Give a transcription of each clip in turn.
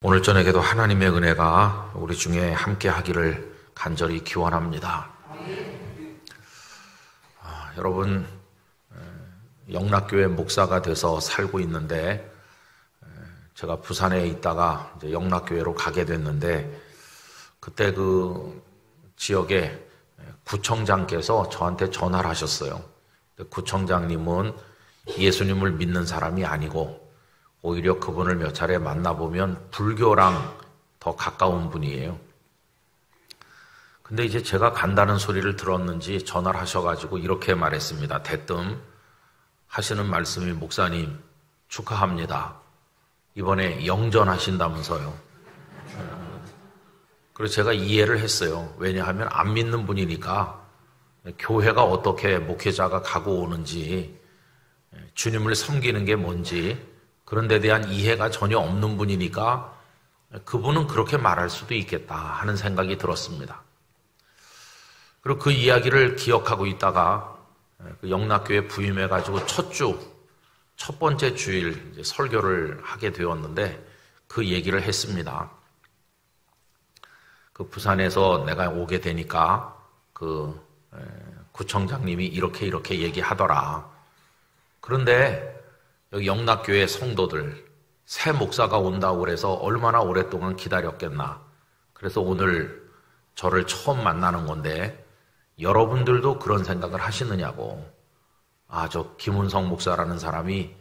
오늘 저녁에도 하나님의 은혜가 우리 중에 함께 하기를 간절히 기원합니다. 여러분, 영락교회 목사가 돼서 살고 있는데, 제가 부산에 있다가 이제 영락교회로 가게 됐는데, 그때 그 지역에 구청장께서 저한테 전화를 하셨어요. 구청장님은 예수님을 믿는 사람이 아니고 오히려 그분을 몇 차례 만나보면 불교랑 더 가까운 분이에요. 근데 이제 제가 간다는 소리를 들었는지 전화를 하셔가지고 이렇게 말했습니다. 대뜸 하시는 말씀이, 목사님 축하합니다. 이번에 영전하신다면서요. 그래서 제가 이해를 했어요. 왜냐하면 안 믿는 분이니까 교회가 어떻게 목회자가 가고 오는지, 주님을 섬기는 게 뭔지 그런 데 대한 이해가 전혀 없는 분이니까 그분은 그렇게 말할 수도 있겠다 하는 생각이 들었습니다. 그리고 그 이야기를 기억하고 있다가 그 영락교회 부임해가지고 첫 번째 주일 이제 설교를 하게 되었는데 그 얘기를 했습니다. 그 부산에서 내가 오게 되니까 그 구청장님이 이렇게 얘기하더라. 그런데 여기 영락교회 성도들, 새 목사가 온다고 그래서 얼마나 오랫동안 기다렸겠나. 그래서 오늘 저를 처음 만나는 건데 여러분들도 그런 생각을 하시느냐고. 저 김은성 목사라는 사람이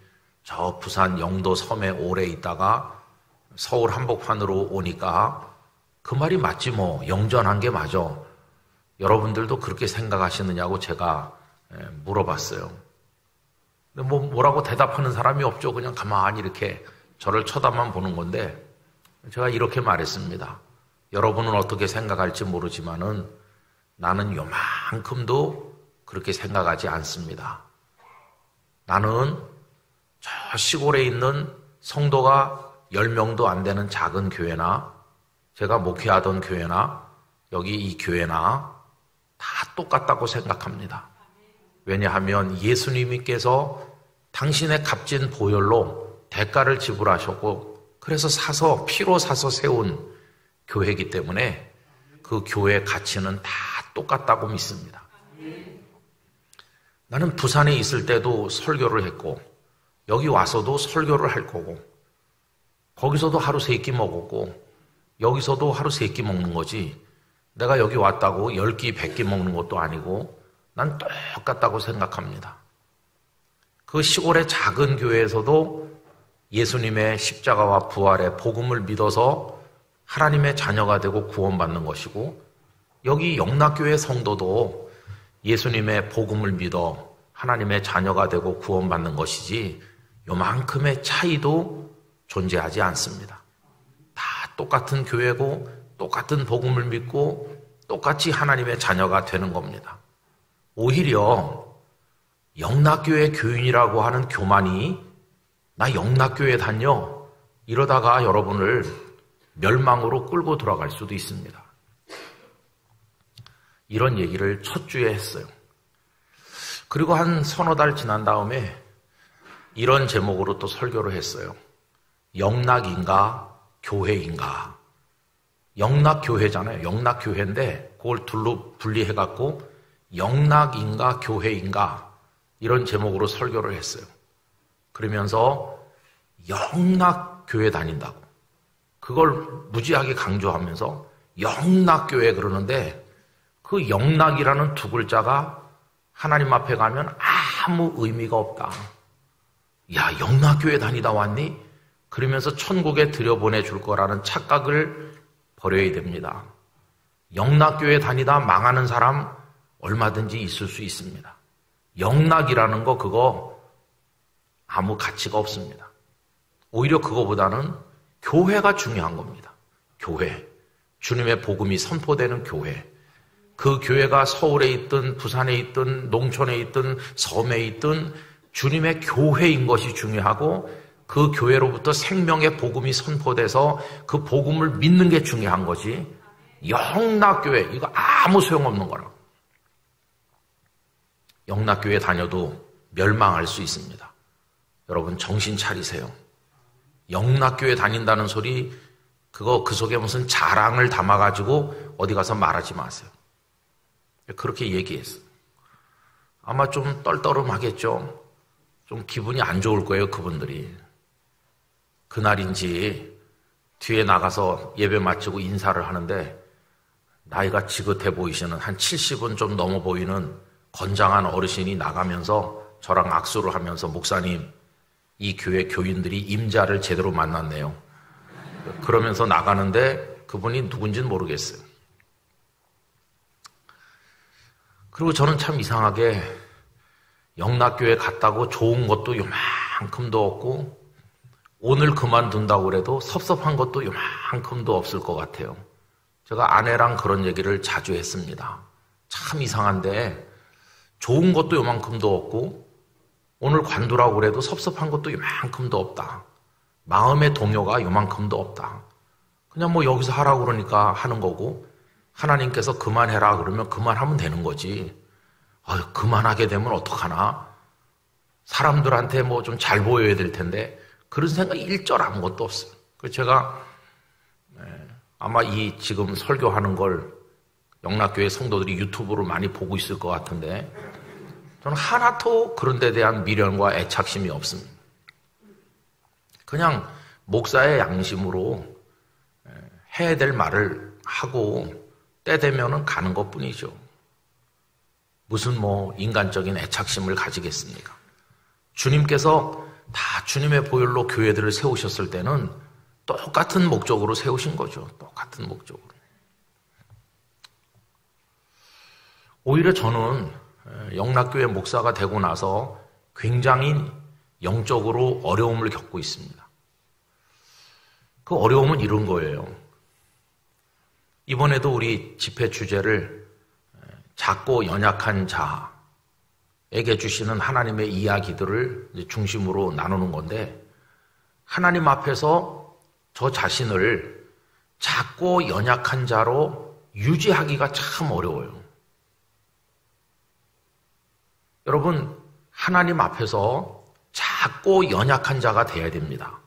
저 부산 영도 섬에 오래 있다가 서울 한복판으로 오니까 그 말이 맞지 뭐. 영전한 게 맞아. 여러분들도 그렇게 생각하시느냐고 제가 물어봤어요. 근데 뭐라고 대답하는 사람이 없죠. 그냥 가만히 이렇게 저를 쳐다만 보는 건데 제가 이렇게 말했습니다. 여러분은 어떻게 생각할지 모르지만은 나는 요만큼도 그렇게 생각하지 않습니다. 나는 저 시골에 있는 성도가 10명도 안 되는 작은 교회나 제가 목회하던 교회나 여기 이 교회나 다 똑같다고 생각합니다. 왜냐하면 예수님께서 당신의 값진 보혈로 대가를 지불하셨고 그래서 피로 사서 세운 교회이기 때문에 그 교회의 가치는 다 똑같다고 믿습니다. 나는 부산에 있을 때도 설교를 했고 여기 와서도 설교를 할 거고 거기서도 하루 3끼 먹었고 여기서도 하루 3끼 먹는 거지 내가 여기 왔다고 10끼 100끼 먹는 것도 아니고 난 똑같다고 생각합니다. 그 시골의 작은 교회에서도 예수님의 십자가와 부활의 복음을 믿어서 하나님의 자녀가 되고 구원받는 것이고 여기 영락교회 성도도 예수님의 복음을 믿어 하나님의 자녀가 되고 구원받는 것이지 요만큼의 차이도 존재하지 않습니다. 다 똑같은 교회고 똑같은 복음을 믿고 똑같이 하나님의 자녀가 되는 겁니다. 오히려 영락교회 교인이라고 하는 교만이 나 영락교회 다녀 이러다가 여러분을 멸망으로 끌고 들어갈 수도 있습니다. 이런 얘기를 첫 주에 했어요. 그리고 한 서너 달 지난 다음에 이런 제목으로 또 설교를 했어요. 영락인가 교회인가. 영락교회잖아요. 영락교회인데 그걸 둘로 분리해갖고 영락인가 교회인가 이런 제목으로 설교를 했어요. 그러면서 영락교회 다닌다고 그걸 무지하게 강조하면서 영락교회 그러는데 그 영락이라는 두 글자가 하나님 앞에 가면 아무 의미가 없다. 야, 영락교회 다니다 왔니? 그러면서 천국에 들여보내줄 거라는 착각을 버려야 됩니다. 영락교회 다니다 망하는 사람 얼마든지 있을 수 있습니다. 영락이라는 거 그거 아무 가치가 없습니다. 오히려 그거보다는 교회가 중요한 겁니다. 교회. 주님의 복음이 선포되는 교회. 그 교회가 서울에 있든 부산에 있든 농촌에 있든 섬에 있든 주님의 교회인 것이 중요하고 그 교회로부터 생명의 복음이 선포돼서 그 복음을 믿는 게 중요한 거지. 영락교회 이거 아무 소용없는 거라고. 영락교회 다녀도 멸망할 수 있습니다. 여러분 정신 차리세요. 영락교회 다닌다는 소리 그 속에 무슨 자랑을 담아가지고 어디 가서 말하지 마세요. 그렇게 얘기했어요. 아마 좀 떨떠름하겠죠. 좀 기분이 안 좋을 거예요, 그분들이. 그날인지 뒤에 나가서 예배 마치고 인사를 하는데 나이가 지긋해 보이시는 한 70은 좀 넘어 보이는 건장한 어르신이 나가면서 저랑 악수를 하면서 목사님, 이 교회 교인들이 임자를 제대로 만났네요. 그러면서 나가는데 그분이 누군지는 모르겠어요. 그리고 저는 참 이상하게 영락교회 갔다고 좋은 것도 요만큼도 없고 오늘 그만둔다고 그래도 섭섭한 것도 요만큼도 없을 것 같아요. 제가 아내랑 그런 얘기를 자주 했습니다. 참 이상한데 좋은 것도 요만큼도 없고 오늘 관두라고 그래도 섭섭한 것도 요만큼도 없다. 마음의 동요가 요만큼도 없다. 그냥 뭐 여기서 하라고 그러니까 하는 거고 하나님께서 그만해라 그러면 그만하면 되는 거지. 그만하게 되면 어떡하나? 사람들한테 뭐 좀 잘 보여야 될 텐데 그런 생각이 일절 아무것도 없어요. 그래서 제가 아마 이 지금 설교하는 걸 영락교회 성도들이 유튜브로 많이 보고 있을 것 같은데 저는 하나도 그런 데 대한 미련과 애착심이 없습니다. 그냥 목사의 양심으로 해야 될 말을 하고 때 되면은 가는 것뿐이죠. 무슨 뭐 인간적인 애착심을 가지겠습니까? 주님께서 다 주님의 보혈로 교회들을 세우셨을 때는 똑같은 목적으로 세우신 거죠. 똑같은 목적으로. 오히려 저는 영락교회 목사가 되고 나서 굉장히 영적으로 어려움을 겪고 있습니다. 그 어려움은 이런 거예요. 이번에도 우리 집회 주제를 작고 연약한 자에게 주시는 하나님의 이야기들을 중심으로 나누는 건데 하나님 앞에서 저 자신을 작고 연약한 자로 유지하기가 참 어려워요. 여러분, 하나님 앞에서 작고 연약한 자가 돼야 됩니다.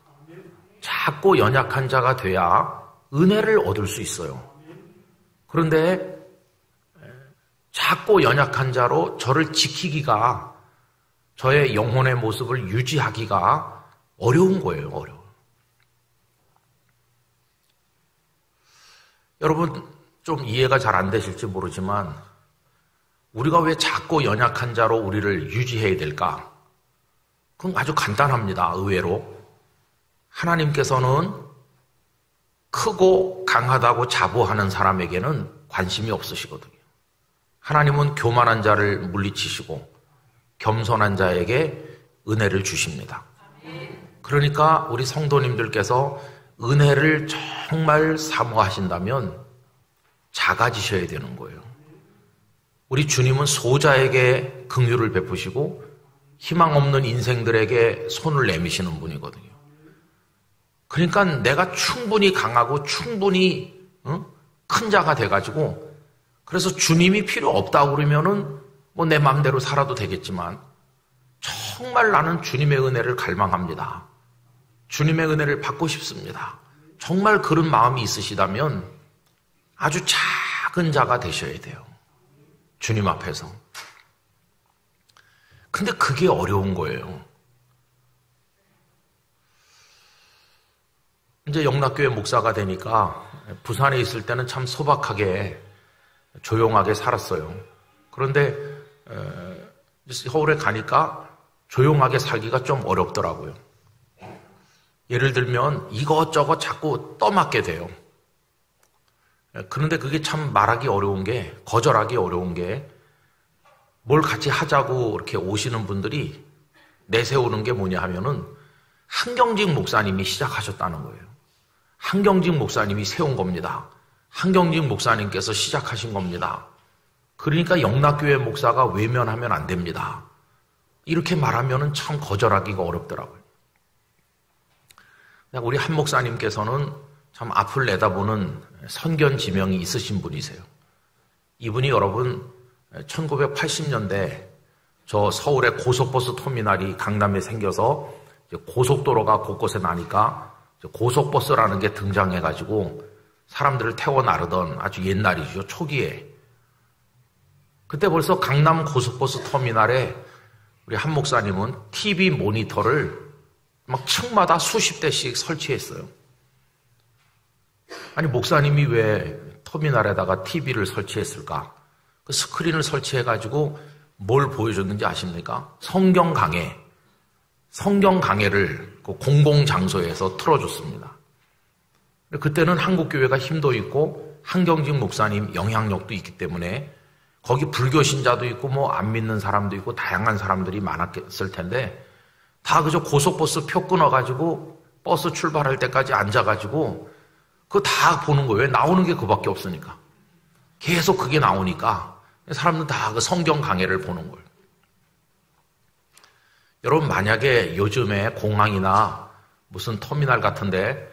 작고 연약한 자가 돼야 은혜를 얻을 수 있어요. 그런데 작고 연약한 자로 저를 지키기가, 저의 영혼의 모습을 유지하기가 어려운 거예요. 어려워요. 여러분 좀 이해가 잘 안 되실지 모르지만 우리가 왜 작고 연약한 자로 우리를 유지해야 될까? 그건 아주 간단합니다. 의외로 하나님께서는 크고 강하다고 자부하는 사람에게는 관심이 없으시거든요. 하나님은 교만한 자를 물리치시고 겸손한 자에게 은혜를 주십니다. 그러니까 우리 성도님들께서 은혜를 정말 사모하신다면 작아지셔야 되는 거예요. 우리 주님은 소자에게 긍휼을 베푸시고 희망 없는 인생들에게 손을 내미시는 분이거든요. 그러니까 내가 충분히 강하고 충분히 큰 자가 돼가지고 그래서 주님이 필요 없다고 그러면은 뭐 내 마음대로 살아도 되겠지만 정말 나는 주님의 은혜를 갈망합니다. 주님의 은혜를 받고 싶습니다. 정말 그런 마음이 있으시다면 아주 작은 자가 되셔야 돼요. 주님 앞에서. 근데 그게 어려운 거예요. 이제 영락교회 목사가 되니까 부산에 있을 때는 참 소박하게 조용하게 살았어요. 그런데 서울에 가니까 조용하게 살기가 좀 어렵더라고요. 예를 들면 이것저것 자꾸 떠맡게 돼요. 그런데 그게 참 말하기 어려운 게, 거절하기 어려운 게, 뭘 같이 하자고 이렇게 오시는 분들이 내세우는 게 뭐냐 하면은 한경직 목사님이 시작하셨다는 거예요. 한경직 목사님이 세운 겁니다. 한경직 목사님께서 시작하신 겁니다. 그러니까 영락교회 목사가 외면하면 안 됩니다. 이렇게 말하면은 참 거절하기가 어렵더라고요. 우리 한 목사님께서는 참 앞을 내다보는 선견지명이 있으신 분이세요. 이분이 여러분 1980년대 저 서울의 고속버스 터미널이 강남에 생겨서 고속도로가 곳곳에 나니까 고속버스라는 게 등장해가지고 사람들을 태워 나르던 아주 옛날이죠. 초기에. 그때 벌써 강남 고속버스 터미널에 우리 한 목사님은 TV 모니터를 막 층마다 수십 대씩 설치했어요. 아니, 목사님이 왜 터미널에다가 TV를 설치했을까? 그 스크린을 설치해가지고 뭘 보여줬는지 아십니까? 성경 강해를 그 공공장소에서 틀어줬습니다. 그때는 한국교회가 힘도 있고 한경직 목사님 영향력도 있기 때문에 거기 불교 신자도 있고 뭐 안 믿는 사람도 있고 다양한 사람들이 많았을 텐데 다 그저 고속버스 표 끊어가지고 버스 출발할 때까지 앉아가지고 그거 다 보는 거예요. 왜? 나오는 게 그밖에 없으니까. 계속 그게 나오니까 사람들 다 그 성경 강해를 보는 거예요. 여러분, 만약에 요즘에 공항이나 무슨 터미널 같은데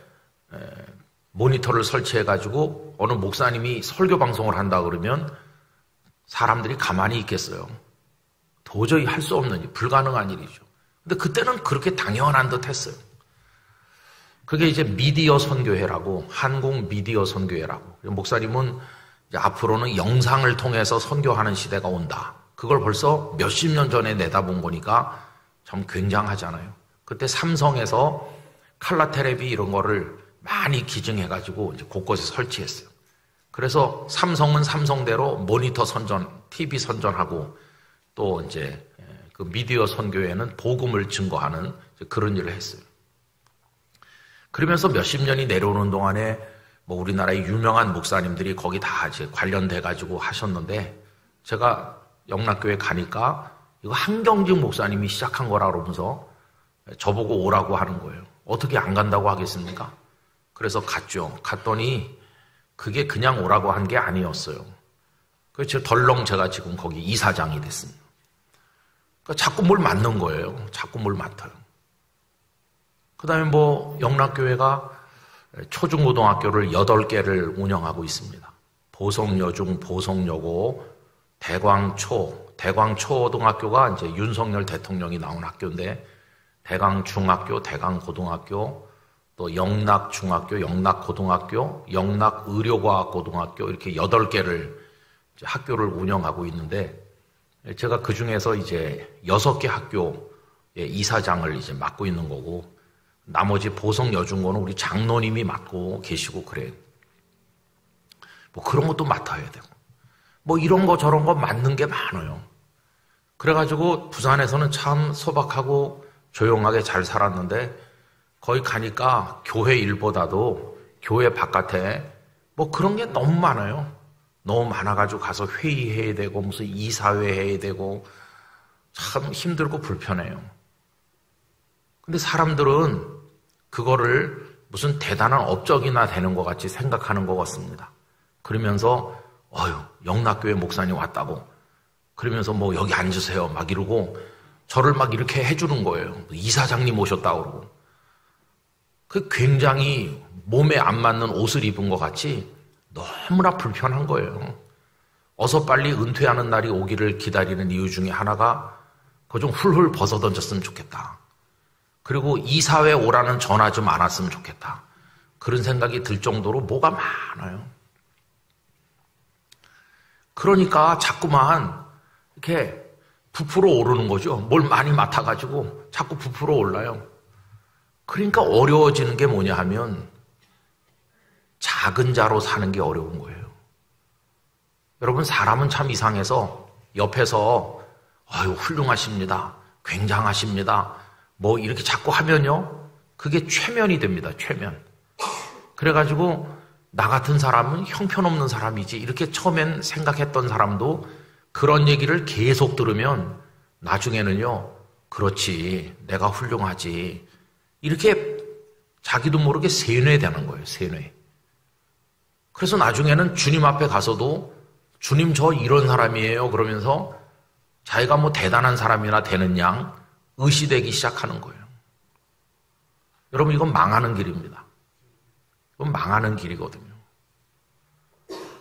모니터를 설치해가지고 어느 목사님이 설교 방송을 한다 그러면 사람들이 가만히 있겠어요? 도저히 할 수 없는 일, 불가능한 일이죠. 근데 그때는 그렇게 당연한 듯 했어요. 그게 이제 미디어 선교회라고, 한국 미디어 선교회라고. 목사님은 이제 앞으로는 영상을 통해서 선교하는 시대가 온다. 그걸 벌써 몇십 년 전에 내다본 거니까 참 굉장하잖아요. 그때 삼성에서 칼라 테레비 이런 거를 많이 기증해가지고 이제 곳곳에 설치했어요. 그래서 삼성은 삼성대로 모니터 선전, TV 선전하고 또 이제 그 미디어 선교회는 복음을 증거하는 그런 일을 했어요. 그러면서 몇십 년이 내려오는 동안에 뭐 우리나라의 유명한 목사님들이 거기 다 이제 관련돼가지고 하셨는데 제가 영락교회 가니까 이거 한경직 목사님이 시작한 거라 그러면서 저보고 오라고 하는 거예요. 어떻게 안 간다고 하겠습니까? 그래서 갔죠. 갔더니 그게 그냥 오라고 한 게 아니었어요. 그래서 덜렁 제가 지금 거기 이사장이 됐습니다. 그러니까 자꾸 뭘 맡는 거예요. 자꾸 뭘 맡아요. 그 다음에 뭐 영락교회가 초중고등학교를 8개를 운영하고 있습니다. 보성여중, 보성여고, 대광초등학교가 이제 윤석열 대통령이 나온 학교인데 대광중학교, 대광고등학교, 또 영락중학교, 영락고등학교, 영락의료과학고등학교 이렇게 8개를 학교를 운영하고 있는데 제가 그 중에서 이제 6개 학교의 이사장을 이제 맡고 있는 거고 나머지 보성여중고는 우리 장로님이 맡고 계시고 그래요. 뭐 그런 것도 맡아야 되고 뭐 이런 거 저런 거 맡는 게 많아요. 그래가지고 부산에서는 참 소박하고 조용하게 잘 살았는데 거기 가니까 교회 일보다도 교회 바깥에 뭐 그런 게 너무 많아요. 너무 많아가지고 가서 회의해야 되고 무슨 이사회 해야 되고 참 힘들고 불편해요. 근데 사람들은 그거를 무슨 대단한 업적이나 되는 것 같이 생각하는 것 같습니다. 그러면서 영락교회 목사님 왔다고 그러면서 뭐 여기 앉으세요 막 이러고 저를 막 이렇게 해주는 거예요. 이사장님 오셨다고 그러고 그 굉장히 몸에 안 맞는 옷을 입은 것 같이 너무나 불편한 거예요. 어서 빨리 은퇴하는 날이 오기를 기다리는 이유 중에 하나가 그거 좀 훌훌 벗어던졌으면 좋겠다. 그리고 이사회 오라는 전화 좀 안 왔으면 좋겠다. 그런 생각이 들 정도로 뭐가 많아요. 그러니까 자꾸만 이렇게 부풀어 오르는 거죠. 뭘 많이 맡아가지고 자꾸 부풀어 올라요. 그러니까 어려워지는 게 뭐냐 하면 작은 자로 사는 게 어려운 거예요. 여러분 사람은 참 이상해서 옆에서 훌륭하십니다. 굉장하십니다. 뭐 이렇게 자꾸 하면요. 그게 최면이 됩니다. 최면. 그래가지고 나 같은 사람은 형편없는 사람이지 이렇게 처음엔 생각했던 사람도 그런 얘기를 계속 들으면 나중에는요. 그렇지 내가 훌륭하지 이렇게 자기도 모르게 세뇌되는 거예요. 세뇌. 그래서 나중에는 주님 앞에 가서도 주님 저 이런 사람이에요 그러면서 자기가 뭐 대단한 사람이나 되는 양 의시되기 시작하는 거예요. 여러분 이건 망하는 길입니다. 이건 망하는 길이거든요.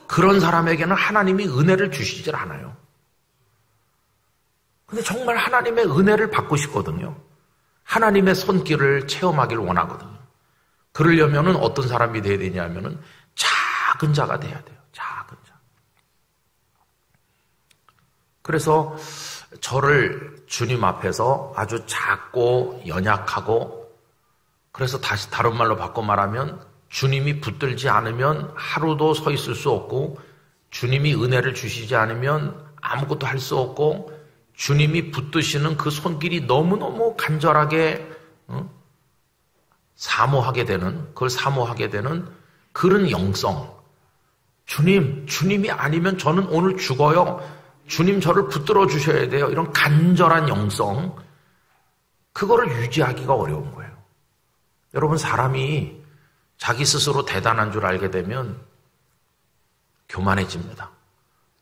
그런 사람에게는 하나님이 은혜를 주시질 않아요. 근데 정말 하나님의 은혜를 받고 싶거든요. 하나님의 손길을 체험하기를 원하거든요. 그러려면은 어떤 사람이 돼야 되냐면은 작은 자가 돼야 돼요. 작은 자. 그래서 저를 주님 앞에서 아주 작고 연약하고, 그래서 다시 다른 말로 바꿔 말하면 주님이 붙들지 않으면 하루도 서 있을 수 없고, 주님이 은혜를 주시지 않으면 아무것도 할 수 없고, 주님이 붙드시는 그 손길이 너무너무 간절하게 사모하게 되는, 그걸 사모하게 되는 그런 영성. 주님이 아니면 저는 오늘 죽어요. 주님 저를 붙들어 주셔야 돼요. 이런 간절한 영성, 그거를 유지하기가 어려운 거예요. 여러분, 사람이 자기 스스로 대단한 줄 알게 되면 교만해집니다.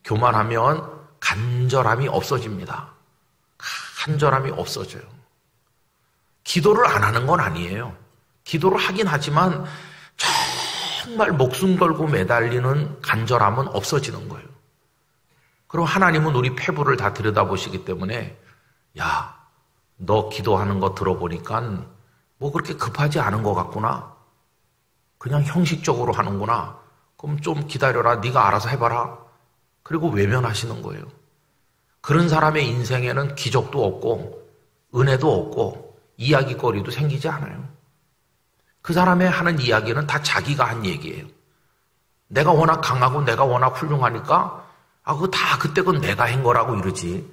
교만하면 간절함이 없어집니다. 간절함이 없어져요. 기도를 안 하는 건 아니에요. 기도를 하긴 하지만 정말 목숨 걸고 매달리는 간절함은 없어지는 거예요. 그럼 하나님은 우리 폐부를 다 들여다보시기 때문에, 야, 너 기도하는 거 들어보니까 뭐 그렇게 급하지 않은 것 같구나. 그냥 형식적으로 하는구나. 그럼 좀 기다려라. 네가 알아서 해봐라. 그리고 외면하시는 거예요. 그런 사람의 인생에는 기적도 없고 은혜도 없고 이야기거리도 생기지 않아요. 그 사람의 하는 이야기는 다 자기가 한 얘기예요. 내가 워낙 강하고 내가 워낙 훌륭하니까 그거 다 그때 건 내가 한 거라고 이러지.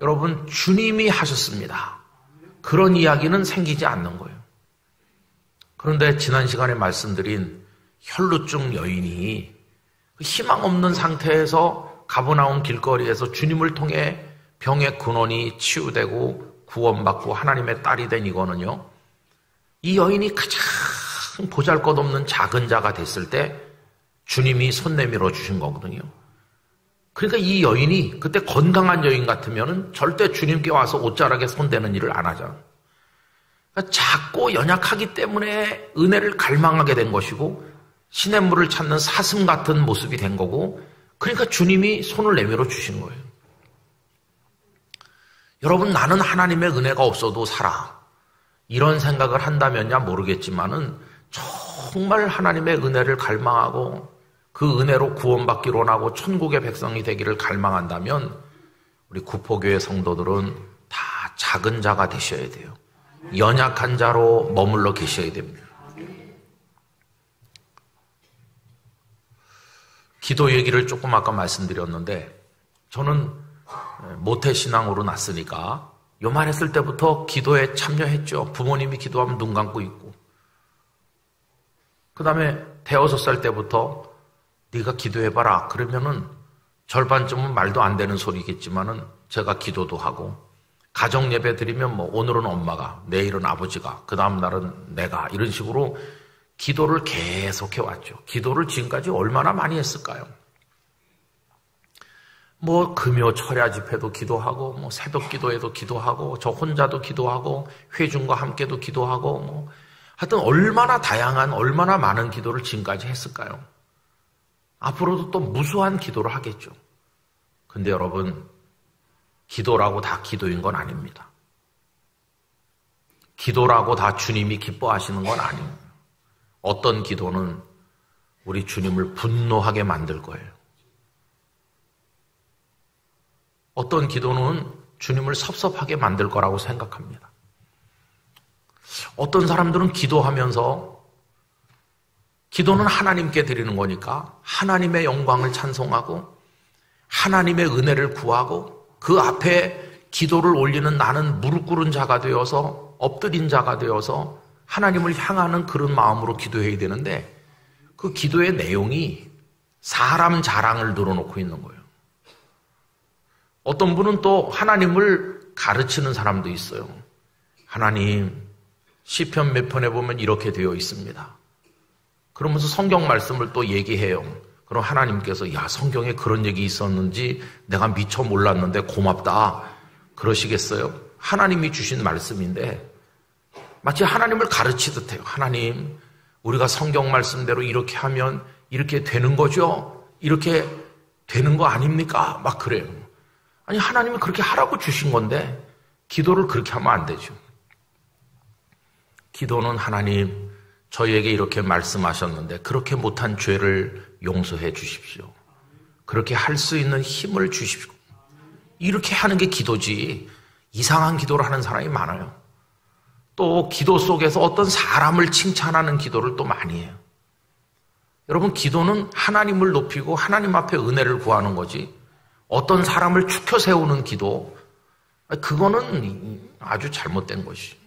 여러분, 주님이 하셨습니다. 그런 이야기는 생기지 않는 거예요. 그런데 지난 시간에 말씀드린 혈루증 여인이 희망 없는 상태에서 가버나움 길거리에서 주님을 통해 병의 근원이 치유되고 구원받고 하나님의 딸이 된 이거는요, 이 여인이 가장 보잘것없는 작은 자가 됐을 때 주님이 손 내밀어 주신 거거든요. 그러니까 이 여인이 그때 건강한 여인 같으면 절대 주님께 와서 옷자락에 손대는 일을 안 하잖아요. 그러니까 작고 연약하기 때문에 은혜를 갈망하게 된 것이고 시냇물을 찾는 사슴 같은 모습이 된 거고, 그러니까 주님이 손을 내밀어 주신 거예요. 여러분, 나는 하나님의 은혜가 없어도 살아, 이런 생각을 한다면야 모르겠지만은 정말 하나님의 은혜를 갈망하고 그 은혜로 구원받기로 원하고 천국의 백성이 되기를 갈망한다면 우리 구포교회 성도들은 다 작은 자가 되셔야 돼요. 연약한 자로 머물러 계셔야 됩니다. 기도 얘기를 조금 아까 말씀드렸는데, 저는 모태신앙으로 났으니까 요만했을 때부터 기도에 참여했죠. 부모님이 기도하면 눈 감고 있고, 그 다음에 대여섯 살 때부터 네가 기도해봐라 그러면은 절반쯤은 말도 안 되는 소리겠지만은 제가 기도도 하고, 가정 예배 드리면 뭐 오늘은 엄마가, 내일은 아버지가, 그 다음 날은 내가, 이런 식으로 기도를 계속해 왔죠. 기도를 지금까지 얼마나 많이 했을까요? 뭐 금요 철야 집회도 기도하고, 뭐 새벽 기도에도 기도하고, 저 혼자도 기도하고, 회중과 함께도 기도하고, 뭐 하여튼 얼마나 다양한, 얼마나 많은 기도를 지금까지 했을까요? 앞으로도 또 무수한 기도를 하겠죠. 근데 여러분, 기도라고 다 기도인 건 아닙니다. 기도라고 다 주님이 기뻐하시는 건 아닙니다. 어떤 기도는 우리 주님을 분노하게 만들 거예요. 어떤 기도는 주님을 섭섭하게 만들 거라고 생각합니다. 어떤 사람들은 기도하면서, 기도는 하나님께 드리는 거니까 하나님의 영광을 찬송하고 하나님의 은혜를 구하고 그 앞에 기도를 올리는 나는 무릎 꿇은 자가 되어서, 엎드린 자가 되어서 하나님을 향하는 그런 마음으로 기도해야 되는데, 그 기도의 내용이 사람 자랑을 늘어놓고 있는 거예요. 어떤 분은 또 하나님을 가르치는 사람도 있어요. 하나님, 시편 몇 편에 보면 이렇게 되어 있습니다. 그러면서 성경 말씀을 또 얘기해요. 그럼 하나님께서, 야, 성경에 그런 얘기 있었는지 내가 미처 몰랐는데 고맙다, 그러시겠어요? 하나님이 주신 말씀인데 마치 하나님을 가르치듯 해요. 하나님, 우리가 성경 말씀대로 이렇게 하면 이렇게 되는 거죠? 이렇게 되는 거 아닙니까? 막 그래요. 아니, 하나님이 그렇게 하라고 주신 건데 기도를 그렇게 하면 안 되죠. 기도는 하나님 저희에게 이렇게 말씀하셨는데 그렇게 못한 죄를 용서해 주십시오. 그렇게 할 수 있는 힘을 주십시오. 이렇게 하는 게 기도지. 이상한 기도를 하는 사람이 많아요. 또 기도 속에서 어떤 사람을 칭찬하는 기도를 또 많이 해요. 여러분, 기도는 하나님을 높이고 하나님 앞에 은혜를 구하는 거지, 어떤 사람을 추켜 세우는 기도, 그거는 아주 잘못된 것이.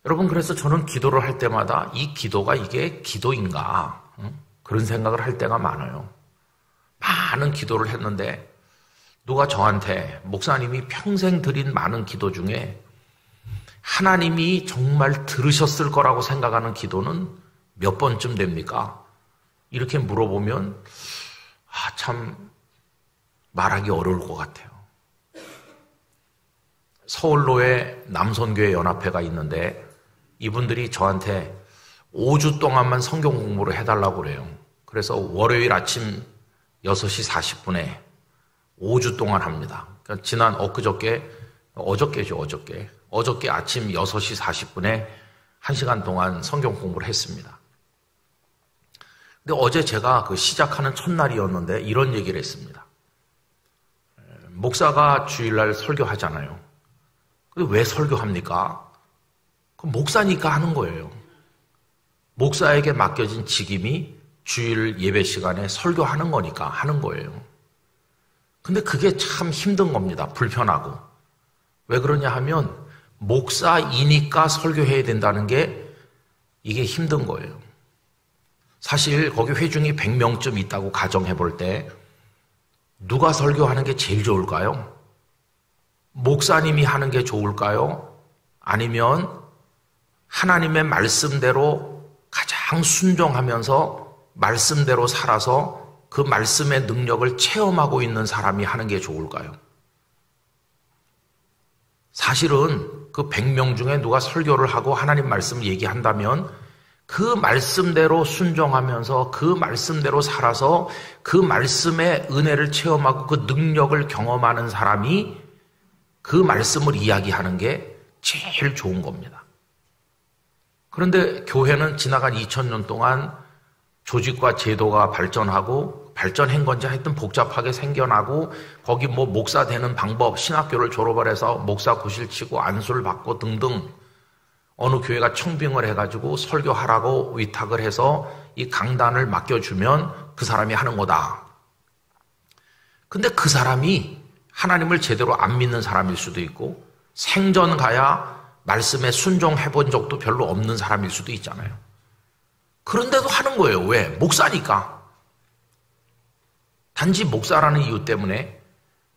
여러분, 그래서 저는 기도를 할 때마다 이 기도가 이게 기도인가? 그런 생각을 할 때가 많아요. 많은 기도를 했는데 누가 저한테 목사님이 평생 드린 많은 기도 중에 하나님이 정말 들으셨을 거라고 생각하는 기도는 몇 번쯤 됩니까? 이렇게 물어보면 참 말하기 어려울 것 같아요. 서울로에 남선교회 연합회가 있는데 이분들이 저한테 5주 동안만 성경 공부를 해달라고 그래요. 그래서 월요일 아침 6시 40분에 5주 동안 합니다. 그러니까 지난 어저께 아침 6시 40분에 1시간 동안 성경 공부를 했습니다. 근데 어제 제가 그 시작하는 첫날이었는데 이런 얘기를 했습니다. 목사가 주일날 설교하잖아요. 근데 왜 설교합니까? 그럼 목사니까 하는 거예요. 목사에게 맡겨진 직임이 주일 예배 시간에 설교하는 거니까 하는 거예요. 근데 그게 참 힘든 겁니다. 불편하고. 왜 그러냐 하면 목사이니까 설교해야 된다는 게 이게 힘든 거예요. 사실 거기 회중이 100명쯤 있다고 가정해 볼 때 누가 설교하는 게 제일 좋을까요? 목사님이 하는 게 좋을까요? 아니면 하나님의 말씀대로 가장 순종하면서 말씀대로 살아서 그 말씀의 능력을 체험하고 있는 사람이 하는 게 좋을까요? 사실은 그 100명 중에 누가 설교를 하고 하나님 말씀을 얘기한다면 그 말씀대로 순종하면서 그 말씀대로 살아서 그 말씀의 은혜를 체험하고 그 능력을 경험하는 사람이 그 말씀을 이야기하는 게 제일 좋은 겁니다. 그런데 교회는 지나간 2000년 동안 조직과 제도가 발전하고 발전한 건지 하여튼 복잡하게 생겨나고 거기 뭐 목사 되는 방법, 신학교를 졸업을 해서 목사 구실 치고 안수를 받고 등등 어느 교회가 청빙을 해가지고 설교하라고 위탁을 해서 이 강단을 맡겨주면 그 사람이 하는 거다. 근데 그 사람이 하나님을 제대로 안 믿는 사람일 수도 있고 생전 가야 말씀에 순종해 본 적도 별로 없는 사람일 수도 있잖아요. 그런데도 하는 거예요. 왜? 목사니까. 단지 목사라는 이유 때문에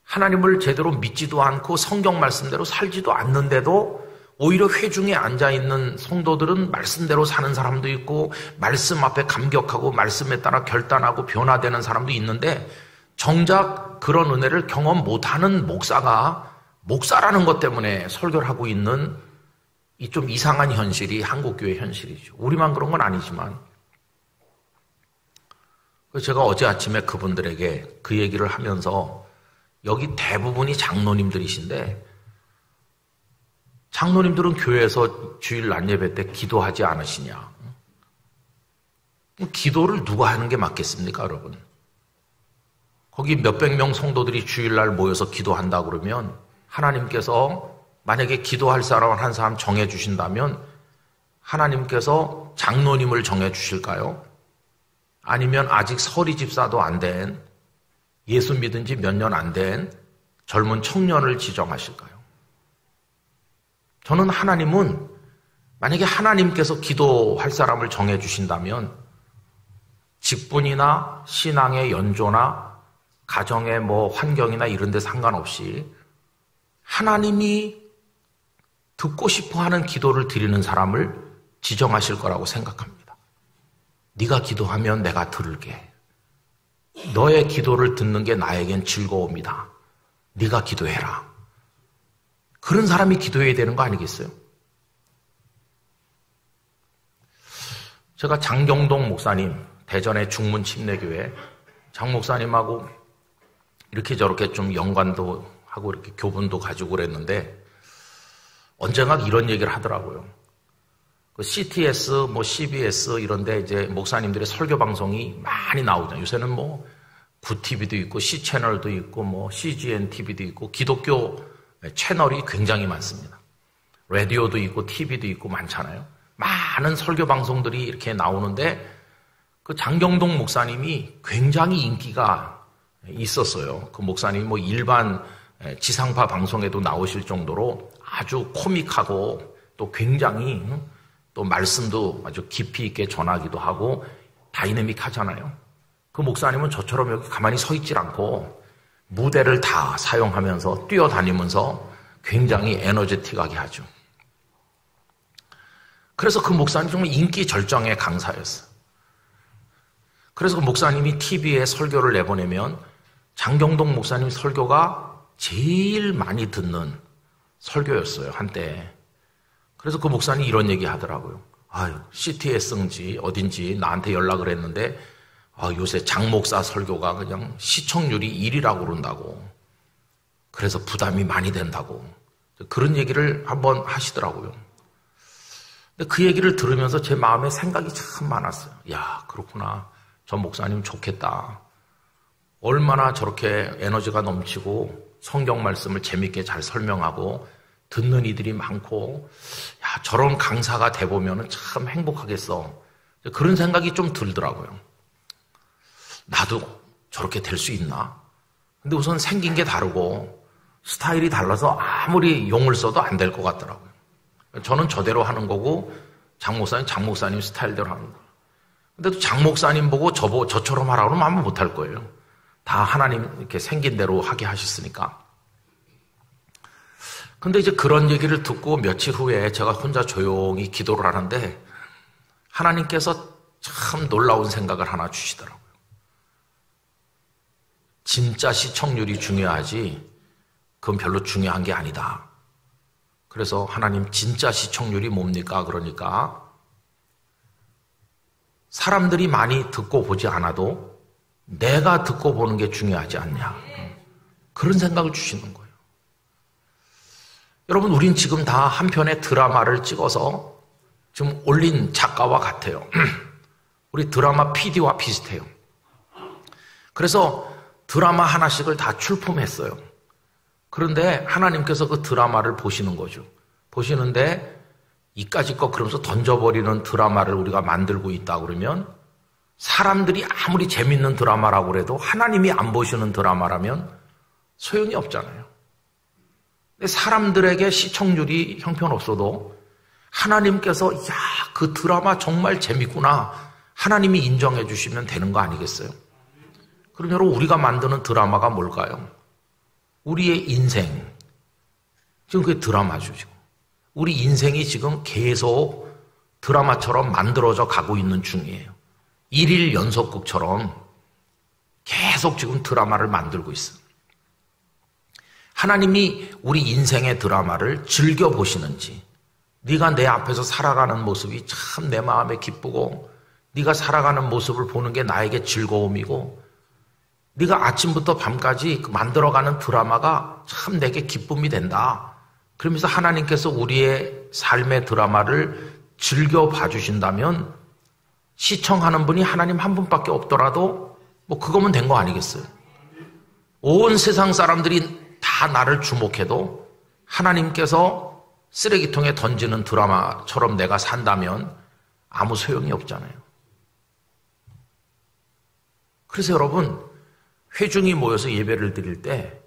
하나님을 제대로 믿지도 않고 성경 말씀대로 살지도 않는데도 오히려 회중에 앉아있는 성도들은 말씀대로 사는 사람도 있고 말씀 앞에 감격하고 말씀에 따라 결단하고 변화되는 사람도 있는데 정작 그런 은혜를 경험 못하는 목사가 목사라는 것 때문에 설교를 하고 있는 이 좀 이상한 현실이 한국교회 현실이죠. 우리만 그런 건 아니지만. 제가 어제 아침에 그분들에게 그 얘기를 하면서 여기 대부분이 장로님들이신데 장로님들은 교회에서 주일 낮 예배 때 기도하지 않으시냐? 기도를 누가 하는 게 맞겠습니까, 여러분? 거기 몇백 명 성도들이 주일날 모여서 기도한다 그러면 하나님께서 만약에 기도할 사람을 한 사람 정해 주신다면 하나님께서 장로님을 정해 주실까요? 아니면 아직 서리 집사도 안 된 예수 믿은 지 몇 년 안 된 젊은 청년을 지정하실까요? 저는 하나님은 만약에 하나님께서 기도할 사람을 정해 주신다면 직분이나 신앙의 연조나 가정의 환경이나 이런 데 상관없이 하나님이 듣고 싶어 하는 기도를 드리는 사람을 지정하실 거라고 생각합니다. 네가 기도하면 내가 들을게. 너의 기도를 듣는 게 나에겐 즐거움이다. 네가 기도해라. 그런 사람이 기도해야 되는 거 아니겠어요? 제가 장경동 목사님, 대전의 중문침례교회 장 목사님하고 이렇게 저렇게 좀 연관도 하고 이렇게 교분도 가지고 그랬는데 언젠가 이런 얘기를 하더라고요. 그 CTS, CBS 이런데 이제 목사님들의 설교 방송이 많이 나오잖아요. 요새는 구TV도 있고 C채널도 있고 CGN TV도 있고 기독교 채널이 굉장히 많습니다. 라디오도 있고 TV도 있고 많잖아요. 많은 설교 방송들이 이렇게 나오는데 그 장경동 목사님이 굉장히 인기가 있었어요. 그 목사님이 일반 지상파 방송에도 나오실 정도로 아주 코믹하고 또 굉장히 또 말씀도 아주 깊이 있게 전하기도 하고 다이내믹하잖아요. 그 목사님은 저처럼 여기 가만히 서 있질 않고 무대를 다 사용하면서 뛰어다니면서 굉장히 에너제틱하게 하죠. 그래서 그 목사님 정말 인기 절정의 강사였어요. 그래서 그 목사님이 TV에 설교를 내보내면 장경동 목사님 설교가 제일 많이 듣는 설교였어요, 한때. 그래서 그 목사님이 이런 얘기 하더라고요. CTS인지 어딘지 나한테 연락을 했는데 요새 장 목사 설교가 그냥 시청률이 1위라고 그런다고. 그래서 부담이 많이 된다고. 그런 얘기를 한번 하시더라고요. 근데 그 얘기를 들으면서 제 마음에 생각이 참 많았어요. 야, 그렇구나. 저 목사님 좋겠다. 얼마나 저렇게 에너지가 넘치고 성경 말씀을 재밌게 잘 설명하고 듣는 이들이 많고, 야, 저런 강사가 돼보면 참 행복하겠어. 그런 생각이 좀 들더라고요. 나도 저렇게 될 수 있나? 근데 우선 생긴 게 다르고 스타일이 달라서 아무리 용을 써도 안 될 것 같더라고요. 저는 저대로 하는 거고 장 목사님 스타일대로 하는 거예요. 근데 또 장 목사님 보고 저처럼 하라고 하면 아무 못할 거예요. 다 하나님 이렇게 생긴 대로 하게 하셨으니까. 근데 이제 그런 얘기를 듣고 며칠 후에 제가 혼자 조용히 기도를 하는데 하나님께서 참 놀라운 생각을 하나 주시더라고요. 진짜 시청률이 중요하지 그건 별로 중요한 게 아니다. 그래서 하나님 진짜 시청률이 뭡니까? 그러니까 사람들이 많이 듣고 보지 않아도 내가 듣고 보는 게 중요하지 않냐. 그런 생각을 주시는 거예요. 여러분, 우린 지금 다 한 편의 드라마를 찍어서 지금 올린 작가와 같아요. 우리 드라마 PD와 비슷해요. 그래서 드라마 하나씩을 다 출품했어요. 그런데 하나님께서 그 드라마를 보시는 거죠. 보시는데 이까짓 거 그러면서 던져버리는 드라마를 우리가 만들고 있다 그러면 사람들이 아무리 재밌는 드라마라고 그래도 하나님이 안 보시는 드라마라면 소용이 없잖아요. 근데 사람들에게 시청률이 형편없어도 하나님께서 야, 그 드라마 정말 재밌구나. 하나님이 인정해 주시면 되는 거 아니겠어요? 그럼 여러분, 우리가 만드는 드라마가 뭘까요? 우리의 인생. 지금 그게 드라마죠, 지금. 우리 인생이 지금 계속 드라마처럼 만들어져 가고 있는 중이에요. 1일 연속극처럼 계속 지금 드라마를 만들고 있어요. 하나님이 우리 인생의 드라마를 즐겨보시는지, 네가 내 앞에서 살아가는 모습이 참 내 마음에 기쁘고 네가 살아가는 모습을 보는 게 나에게 즐거움이고 네가 아침부터 밤까지 만들어가는 드라마가 참 내게 기쁨이 된다. 그러면서 하나님께서 우리의 삶의 드라마를 즐겨봐 주신다면 시청하는 분이 하나님 한 분밖에 없더라도 그거면 된 거 아니겠어요? 온 세상 사람들이 다 나를 주목해도 하나님께서 쓰레기통에 던지는 드라마처럼 내가 산다면 아무 소용이 없잖아요. 그래서 여러분, 회중이 모여서 예배를 드릴 때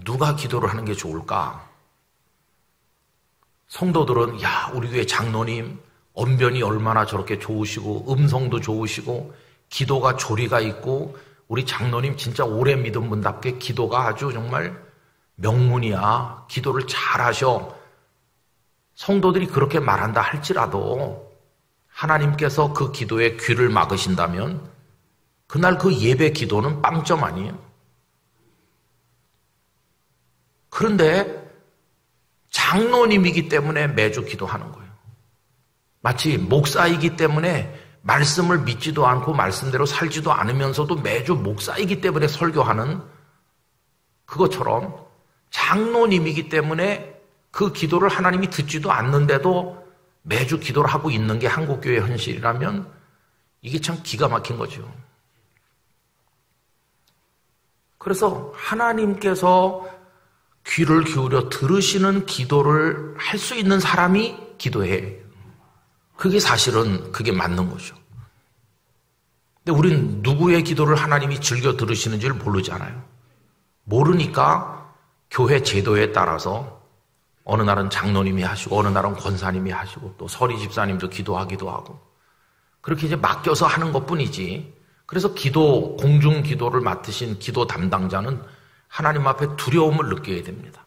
누가 기도를 하는 게 좋을까? 성도들은 야, 우리 교회 장로님 언변이 얼마나 저렇게 좋으시고 음성도 좋으시고 기도가 조리가 있고 우리 장로님 진짜 오래 믿은 분답게 기도가 아주 정말 명문이야. 기도를 잘하셔. 성도들이 그렇게 말한다 할지라도 하나님께서 그 기도에 귀를 막으신다면 그날 그 예배 기도는 빵점 아니에요. 그런데 장로님이기 때문에 매주 기도하는 거예요. 마치 목사이기 때문에 말씀을 믿지도 않고 말씀대로 살지도 않으면서도 매주 목사이기 때문에 설교하는 그것처럼 장로님이기 때문에 그 기도를 하나님이 듣지도 않는데도 매주 기도를 하고 있는 게 한국교회 현실이라면 이게 참 기가 막힌 거죠. 그래서 하나님께서 귀를 기울여 들으시는 기도를 할 수 있는 사람이 기도해. 그게 사실은 그게 맞는 거죠. 근데 우린 누구의 기도를 하나님이 즐겨 들으시는지를 모르잖아요. 모르니까 교회 제도에 따라서 어느 날은 장로님이 하시고 어느 날은 권사님이 하시고 또 서리 집사님도 기도하기도 하고 그렇게 이제 맡겨서 하는 것뿐이지. 그래서 공중 기도를 맡으신 기도 담당자는 하나님 앞에 두려움을 느껴야 됩니다.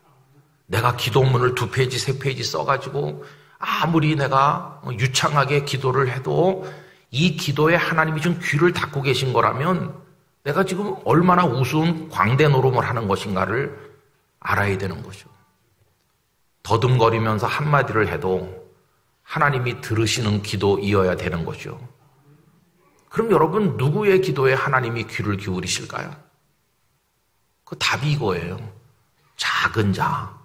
내가 기도문을 2페이지, 3페이지 써가지고 아무리 내가 유창하게 기도를 해도 이 기도에 하나님이 좀 귀를 닫고 계신 거라면 내가 지금 얼마나 우스운 광대 노름을 하는 것인가를 알아야 되는 거죠. 더듬거리면서 한마디를 해도 하나님이 들으시는 기도이어야 되는 거죠. 그럼 여러분 누구의 기도에 하나님이 귀를 기울이실까요? 그 답이 이거예요. 작은 자,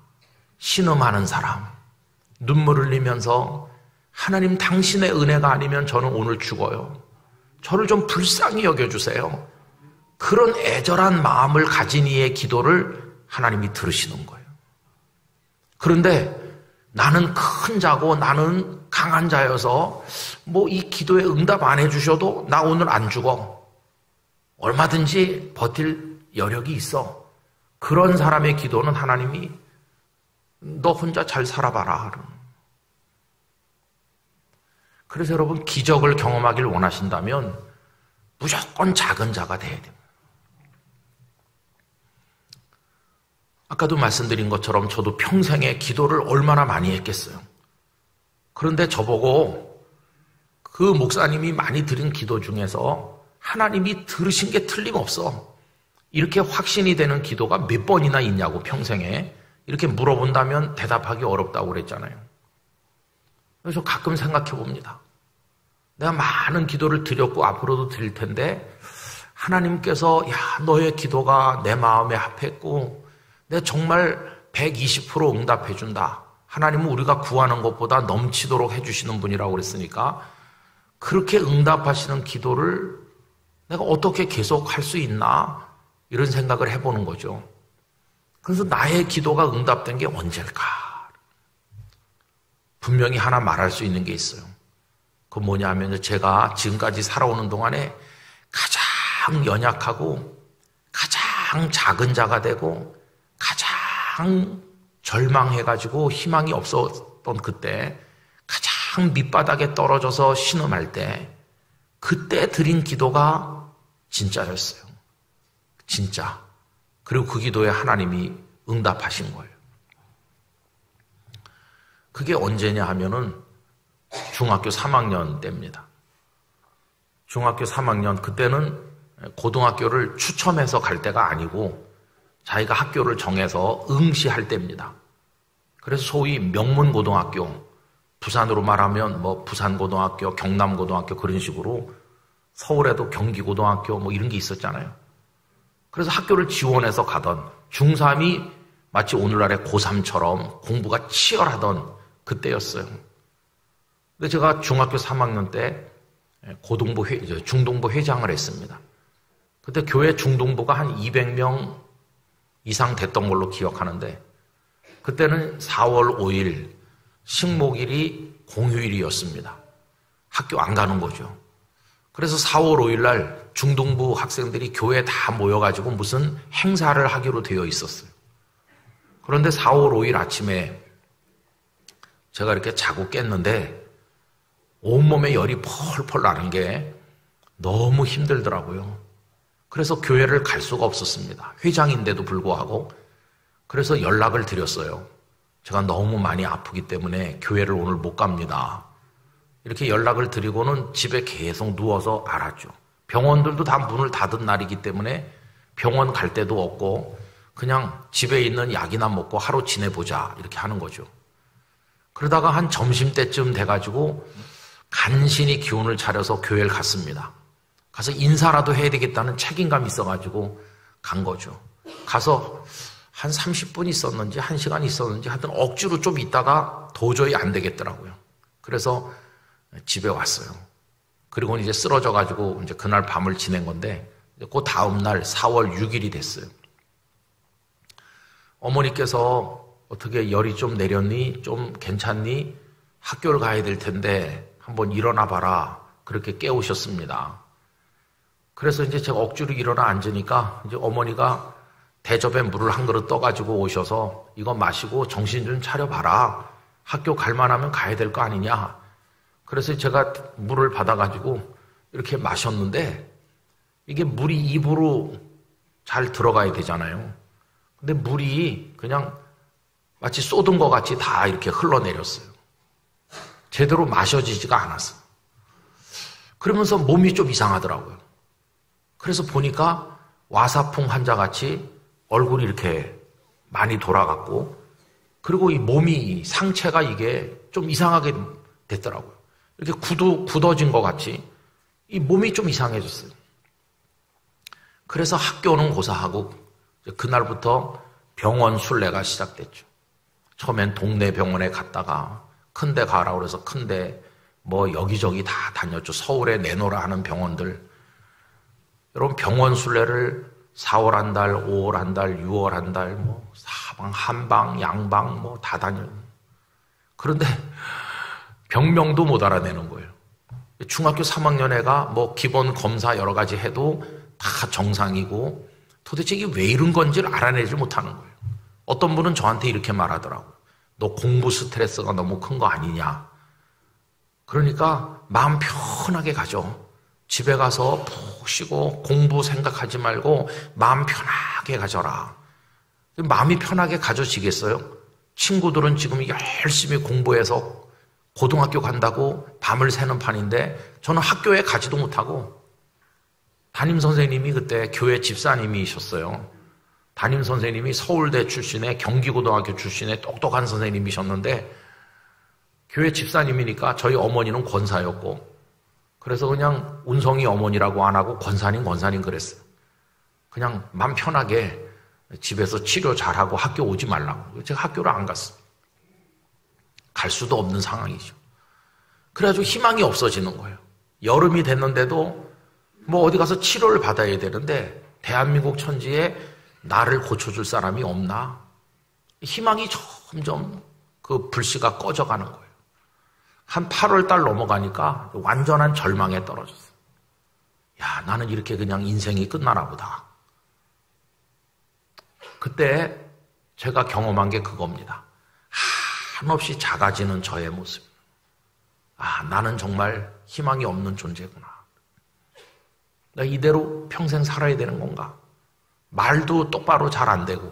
신음하는 사람, 눈물 흘리면서 하나님 당신의 은혜가 아니면 저는 오늘 죽어요. 저를 좀 불쌍히 여겨주세요. 그런 애절한 마음을 가진 이의 기도를 하나님이 들으시는 거예요. 그런데 나는 큰 자고 나는 강한 자여서 뭐 이 기도에 응답 안 해주셔도 나 오늘 안 죽어. 얼마든지 버틸 여력이 있어. 그런 사람의 기도는 하나님이 너 혼자 잘 살아봐라. 그래서 여러분 기적을 경험하길 원하신다면 무조건 작은 자가 돼야 됩니다. 아까도 말씀드린 것처럼 저도 평생에 기도를 얼마나 많이 했겠어요. 그런데 저보고 그 목사님이 많이 드린 기도 중에서 하나님이 들으신 게 틀림없어. 이렇게 확신이 되는 기도가 몇 번이나 있냐고 평생에 이렇게 물어본다면 대답하기 어렵다고 그랬잖아요. 그래서 가끔 생각해 봅니다. 내가 많은 기도를 드렸고 앞으로도 드릴 텐데 하나님께서 너의 기도가 내 마음에 합했고 내가 정말 120% 응답해 준다. 하나님은 우리가 구하는 것보다 넘치도록 해주시는 분이라고 그랬으니까 그렇게 응답하시는 기도를 내가 어떻게 계속 할 수 있나 이런 생각을 해보는 거죠. 그래서 나의 기도가 응답된 게 언제일까? 분명히 하나 말할 수 있는 게 있어요. 그건 뭐냐면 제가 지금까지 살아오는 동안에 가장 연약하고 가장 작은 자가 되고 가장 절망해가지고 희망이 없었던 그때 가장 밑바닥에 떨어져서 신음할 때 그때 드린 기도가 진짜였어요. 진짜. 그리고 그 기도에 하나님이 응답하신 거예요. 그게 언제냐 하면은 중학교 3학년 때입니다. 중학교 3학년 그때는 고등학교를 추첨해서 갈 때가 아니고 자기가 학교를 정해서 응시할 때입니다. 그래서 소위 명문고등학교, 부산으로 말하면 뭐 부산고등학교, 경남고등학교 그런 식으로 서울에도 경기고등학교 뭐 이런 게 있었잖아요. 그래서 학교를 지원해서 가던 중3이 마치 오늘날의 고3처럼 공부가 치열하던 그때였어요. 근데 제가 중학교 3학년 때 중동부 회장을 했습니다. 그때 교회 중동부가 한 200명 이상 됐던 걸로 기억하는데 그때는 4월 5일 식목일이 공휴일이었습니다. 학교 안 가는 거죠. 그래서 4월 5일 날 중동부 학생들이 교회에 다 모여가지고 무슨 행사를 하기로 되어 있었어요. 그런데 4월 5일 아침에 제가 이렇게 자고 깼는데 온몸에 열이 펄펄 나는 게 너무 힘들더라고요. 그래서 교회를 갈 수가 없었습니다. 회장인데도 불구하고. 그래서 연락을 드렸어요. 제가 너무 많이 아프기 때문에 교회를 오늘 못 갑니다. 이렇게 연락을 드리고는 집에 계속 누워서 알았죠. 병원들도 다 문을 닫은 날이기 때문에 병원 갈 데도 없고 그냥 집에 있는 약이나 먹고 하루 지내보자 이렇게 하는 거죠. 그러다가 한 점심때쯤 돼가지고 간신히 기운을 차려서 교회를 갔습니다. 가서 인사라도 해야 되겠다는 책임감이 있어가지고 간 거죠. 가서 한 30분 있었는지 1시간 있었는지 하여튼 억지로 좀 있다가 도저히 안 되겠더라고요. 그래서 집에 왔어요. 그리고 이제 쓰러져 가지고 이제 그날 밤을 지낸 건데 그 다음 날 4월 6일이 됐어요. 어머니께서 어떻게 열이 좀 내렸니? 좀 괜찮니? 학교를 가야 될 텐데 한번 일어나 봐라. 그렇게 깨우셨습니다. 그래서 이제 제가 억지로 일어나 앉으니까 이제 어머니가 대접에 물을 한 그릇 떠가지고 오셔서 이거 마시고 정신 좀 차려봐라. 학교 갈 만하면 가야 될 거 아니냐. 그래서 제가 물을 받아가지고 이렇게 마셨는데 이게 물이 입으로 잘 들어가야 되잖아요. 근데 물이 그냥 마치 쏟은 것 같이 다 이렇게 흘러내렸어요. 제대로 마셔지지가 않았어요. 그러면서 몸이 좀 이상하더라고요. 그래서 보니까 와사풍 환자같이 얼굴이 이렇게 많이 돌아갔고 그리고 이 몸이 상체가 이게 좀 이상하게 됐더라고요. 이렇게 굳어진 것 같이 이 몸이 좀 이상해졌어요. 그래서 학교는 고사하고 그날부터 병원 순례가 시작됐죠. 처음엔 동네 병원에 갔다가 큰데 가라고 그래서 큰데 뭐 여기저기 다 다녔죠. 서울에 내놓으라 하는 병원들. 여러분 병원 순례를 4월 한 달, 5월 한 달, 6월 한 달, 뭐 사방, 한방, 양방 뭐 다 다녀요. 그런데 병명도 못 알아내는 거예요. 중학교 3학년 애가 뭐 기본 검사 여러 가지 해도 다 정상이고 도대체 이게 왜 이런 건지를 알아내지 못하는 거예요. 어떤 분은 저한테 이렇게 말하더라고요. 너 공부 스트레스가 너무 큰 거 아니냐. 그러니까 마음 편하게 가죠. 집에 가서 푹 쉬고 공부 생각하지 말고 마음 편하게 가져라. 마음이 편하게 가져지겠어요? 친구들은 지금 열심히 공부해서 고등학교 간다고 밤을 새는 판인데 저는 학교에 가지도 못하고 담임선생님이 그때 교회 집사님이셨어요. 담임선생님이 서울대 출신의 경기고등학교 출신의 똑똑한 선생님이셨는데 교회 집사님이니까 저희 어머니는 권사였고 그래서 그냥 운성이 어머니라고 안 하고 권사님 그랬어요. 그냥 맘 편하게 집에서 치료 잘하고 학교 오지 말라고. 제가 학교를 안 갔어요. 갈 수도 없는 상황이죠. 그래가지고 희망이 없어지는 거예요. 여름이 됐는데도 뭐 어디 가서 치료를 받아야 되는데 대한민국 천지에 나를 고쳐줄 사람이 없나? 희망이 점점 그 불씨가 꺼져가는 거예요. 한 8월 달 넘어가니까 완전한 절망에 떨어졌어요. 야, 나는 이렇게 그냥 인생이 끝나나 보다. 그때 제가 경험한 게 그겁니다. 한없이 작아지는 저의 모습. 아, 나는 정말 희망이 없는 존재구나. 나 이대로 평생 살아야 되는 건가? 말도 똑바로 잘 안 되고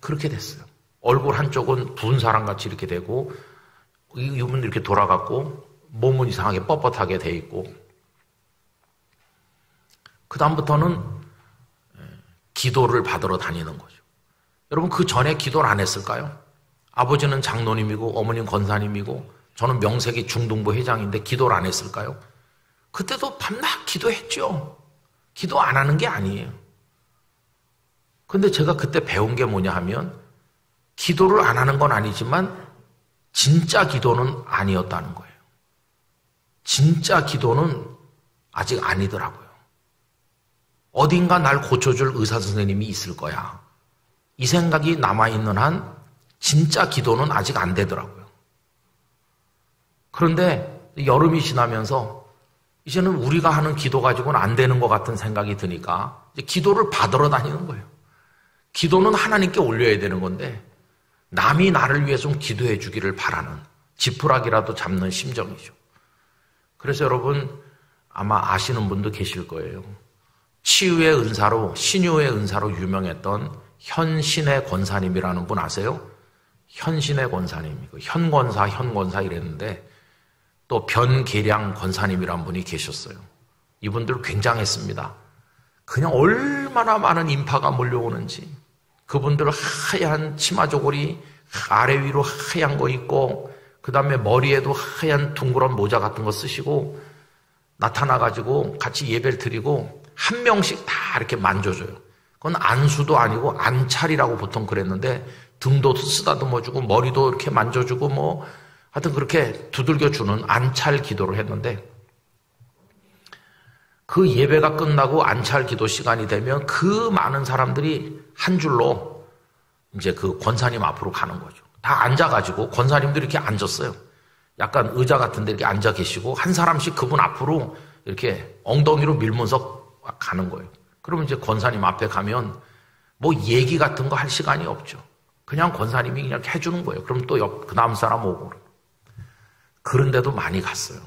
그렇게 됐어요. 얼굴 한쪽은 부은 사람같이 이렇게 되고 이분은 이렇게 돌아갔고 몸은 이상하게 뻣뻣하게 돼 있고 그 다음부터는 기도를 받으러 다니는 거죠. 여러분 그 전에 기도를 안 했을까요? 아버지는 장로님이고 어머니는 권사님이고 저는 명색이 중등부 회장인데 기도를 안 했을까요? 그때도 밤낮 기도했죠. 기도 안 하는 게 아니에요. 근데 제가 그때 배운 게 뭐냐 하면 기도를 안 하는 건 아니지만 진짜 기도는 아니었다는 거예요. 진짜 기도는 아직 아니더라고요. 어딘가 날 고쳐줄 의사 선생님이 있을 거야. 이 생각이 남아있는 한 진짜 기도는 아직 안 되더라고요. 그런데 여름이 지나면서 이제는 우리가 하는 기도 가지고는 안 되는 것 같은 생각이 드니까 이제 기도를 받으러 다니는 거예요. 기도는 하나님께 올려야 되는 건데 남이 나를 위해 좀 기도해 주기를 바라는 지푸라기라도 잡는 심정이죠. 그래서 여러분 아마 아시는 분도 계실 거예요. 치유의 은사로 신유의 은사로 유명했던 현신의 권사님이라는 분 아세요? 현신의 권사님, 현권사 이랬는데 또 변계량 권사님이라는 분이 계셨어요. 이분들 굉장했습니다. 그냥 얼마나 많은 인파가 몰려오는지 그분들 하얀 치마 조골이 아래 위로 하얀 거 입고 그 다음에 머리에도 하얀 둥그런 모자 같은 거 쓰시고 나타나가지고 같이 예배를 드리고 한 명씩 다 이렇게 만져줘요. 그건 안수도 아니고 안찰이라고 보통 그랬는데 등도 쓰다듬어주고 머리도 이렇게 만져주고 뭐 하여튼 그렇게 두들겨주는 안찰 기도를 했는데 그 예배가 끝나고 안찰 기도 시간이 되면 그 많은 사람들이 한 줄로 이제 그 권사님 앞으로 가는 거죠. 다 앉아가지고 권사님들이 이렇게 앉았어요. 약간 의자 같은 데 이렇게 앉아 계시고 한 사람씩 그분 앞으로 이렇게 엉덩이로 밀면서 가는 거예요. 그러면 이제 권사님 앞에 가면 뭐 얘기 같은 거 할 시간이 없죠. 그냥 권사님이 그냥 해주는 거예요. 그럼 또 그 다음 사람 오고. 그런데도 많이 갔어요.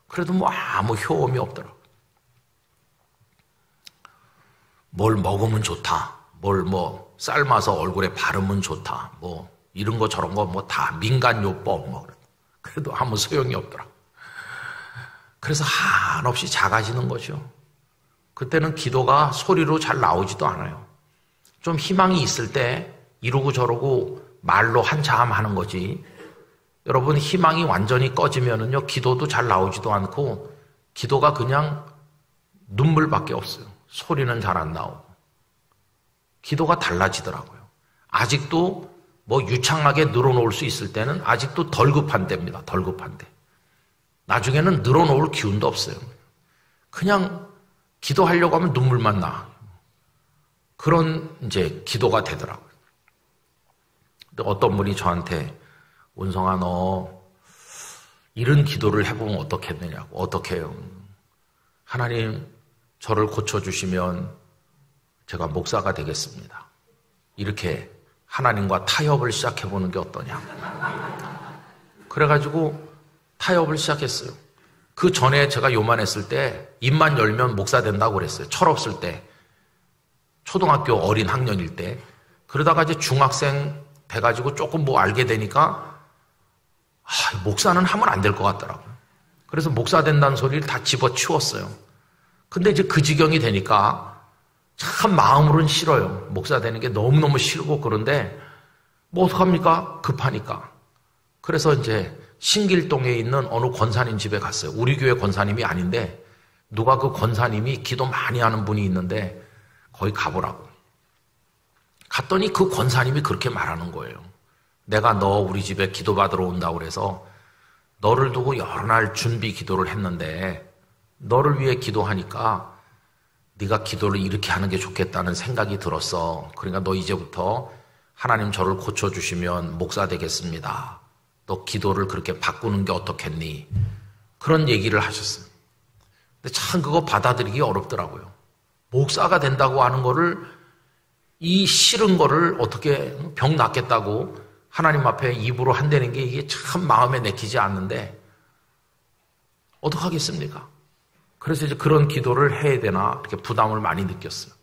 그래도 뭐 아무 효험이 없더라고요. 뭘 먹으면 좋다. 뭘 뭐 삶아서 얼굴에 바르면 좋다. 뭐 이런 거 저런 거 뭐 다 민간요법 뭐 그래도 아무 소용이 없더라고요. 그래서 한없이 작아지는 거죠. 그때는 기도가 소리로 잘 나오지도 않아요. 좀 희망이 있을 때 이러고 저러고 말로 한참 하는 거지. 여러분 희망이 완전히 꺼지면은요 기도도 잘 나오지도 않고 기도가 그냥 눈물밖에 없어요. 소리는 잘 안 나오고. 기도가 달라지더라고요. 아직도 뭐 유창하게 늘어놓을 수 있을 때는 아직도 덜 급한 때입니다. 덜 급한 때. 나중에는 늘어놓을 기운도 없어요. 그냥 기도하려고 하면 눈물만 나. 그런 이제 기도가 되더라고요. 근데 어떤 분이 저한테 운성아 너 이런 기도를 해보면 어떻겠느냐고. 어떻게 해요? 하나님 저를 고쳐주시면 제가 목사가 되겠습니다. 이렇게 하나님과 타협을 시작해보는 게 어떠냐. 그래가지고 타협을 시작했어요. 그 전에 제가 요만했을 때 입만 열면 목사 된다고 그랬어요. 철없을 때. 초등학교 어린 학년일 때. 그러다가 이제 중학생 돼가지고 조금 뭐 알게 되니까 목사는 하면 안 될 것 같더라고요. 그래서 목사 된다는 소리를 다 집어치웠어요. 근데 이제 그 지경이 되니까 참 마음으로는 싫어요. 목사 되는 게 너무너무 싫고 그런데 뭐 어떡합니까? 급하니까. 그래서 이제 신길동에 있는 어느 권사님 집에 갔어요. 우리 교회 권사님이 아닌데 누가 그 권사님이 기도 많이 하는 분이 있는데 거기 가보라고. 갔더니 그 권사님이 그렇게 말하는 거예요. 내가 너 우리 집에 기도받으러 온다고 그래서 너를 두고 여러 날 준비 기도를 했는데 너를 위해 기도하니까 네가 기도를 이렇게 하는 게 좋겠다는 생각이 들었어. 그러니까 너 이제부터 하나님 저를 고쳐주시면 목사 되겠습니다. 너 기도를 그렇게 바꾸는 게 어떻겠니? 그런 얘기를 하셨어요. 근데 참 그거 받아들이기 어렵더라고요. 목사가 된다고 하는 거를 이 싫은 거를 어떻게 병 낫겠다고 하나님 앞에 입으로 한다는 게 이게 참 마음에 내키지 않는데 어떡하겠습니까? 그래서 이제 그런 기도를 해야 되나 이렇게 부담을 많이 느꼈어요.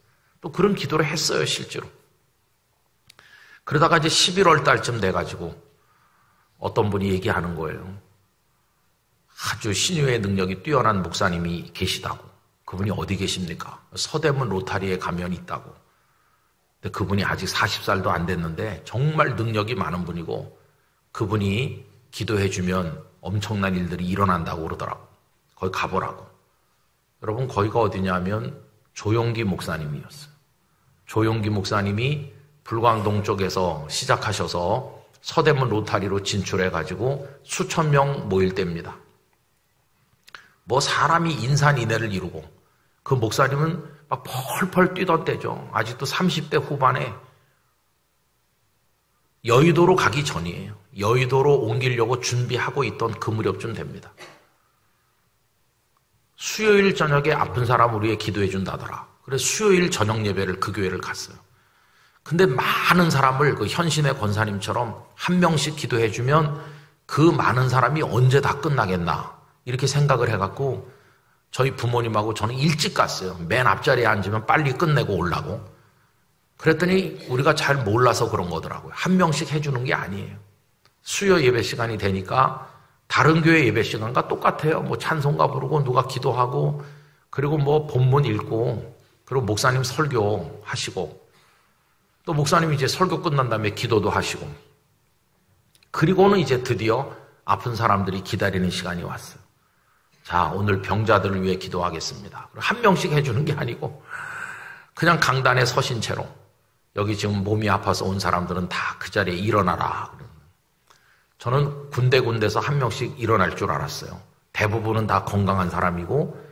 또 그런 기도를 했어요, 실제로. 그러다가 이제 11월 달쯤 돼가지고 어떤 분이 얘기하는 거예요. 아주 신유의 능력이 뛰어난 목사님이 계시다고. 그분이 어디 계십니까? 서대문 로타리에 가면 있다고. 근데 그분이 아직 40살도 안 됐는데 정말 능력이 많은 분이고 그분이 기도해주면 엄청난 일들이 일어난다고 그러더라고. 거기 가보라고. 여러분 거기가 어디냐면 조용기 목사님이었어요. 조용기 목사님이 불광동 쪽에서 시작하셔서 서대문 로타리로 진출해가지고 수천 명 모일 때입니다. 뭐 사람이 인산인해를 이루고 그 목사님은 막 펄펄 뛰던 때죠. 아직도 30대 후반에 여의도로 가기 전이에요. 여의도로 옮기려고 준비하고 있던 그 무렵쯤 됩니다. 수요일 저녁에 아픈 사람을 위해 기도해 준다더라. 그래서 수요일 저녁 예배를 그 교회를 갔어요. 근데 많은 사람을 그 현신의 권사님처럼 한 명씩 기도해 주면 그 많은 사람이 언제 다 끝나겠나 이렇게 생각을 해갖고 저희 부모님하고 저는 일찍 갔어요. 맨 앞자리에 앉으면 빨리 끝내고 오려고. 그랬더니 우리가 잘 몰라서 그런 거더라고요. 한 명씩 해주는 게 아니에요. 수요 예배 시간이 되니까 다른 교회 예배 시간과 똑같아요. 뭐 찬송가 부르고 누가 기도하고 그리고 뭐 본문 읽고 그리고 목사님 설교 하시고 또 목사님이 이제 설교 끝난 다음에 기도도 하시고 그리고는 이제 드디어 아픈 사람들이 기다리는 시간이 왔어요. 자, 오늘 병자들을 위해 기도하겠습니다. 한 명씩 해주는 게 아니고 그냥 강단에 서신 채로 여기 지금 몸이 아파서 온 사람들은 다 그 자리에 일어나라. 저는 군데군데서 한 명씩 일어날 줄 알았어요. 대부분은 다 건강한 사람이고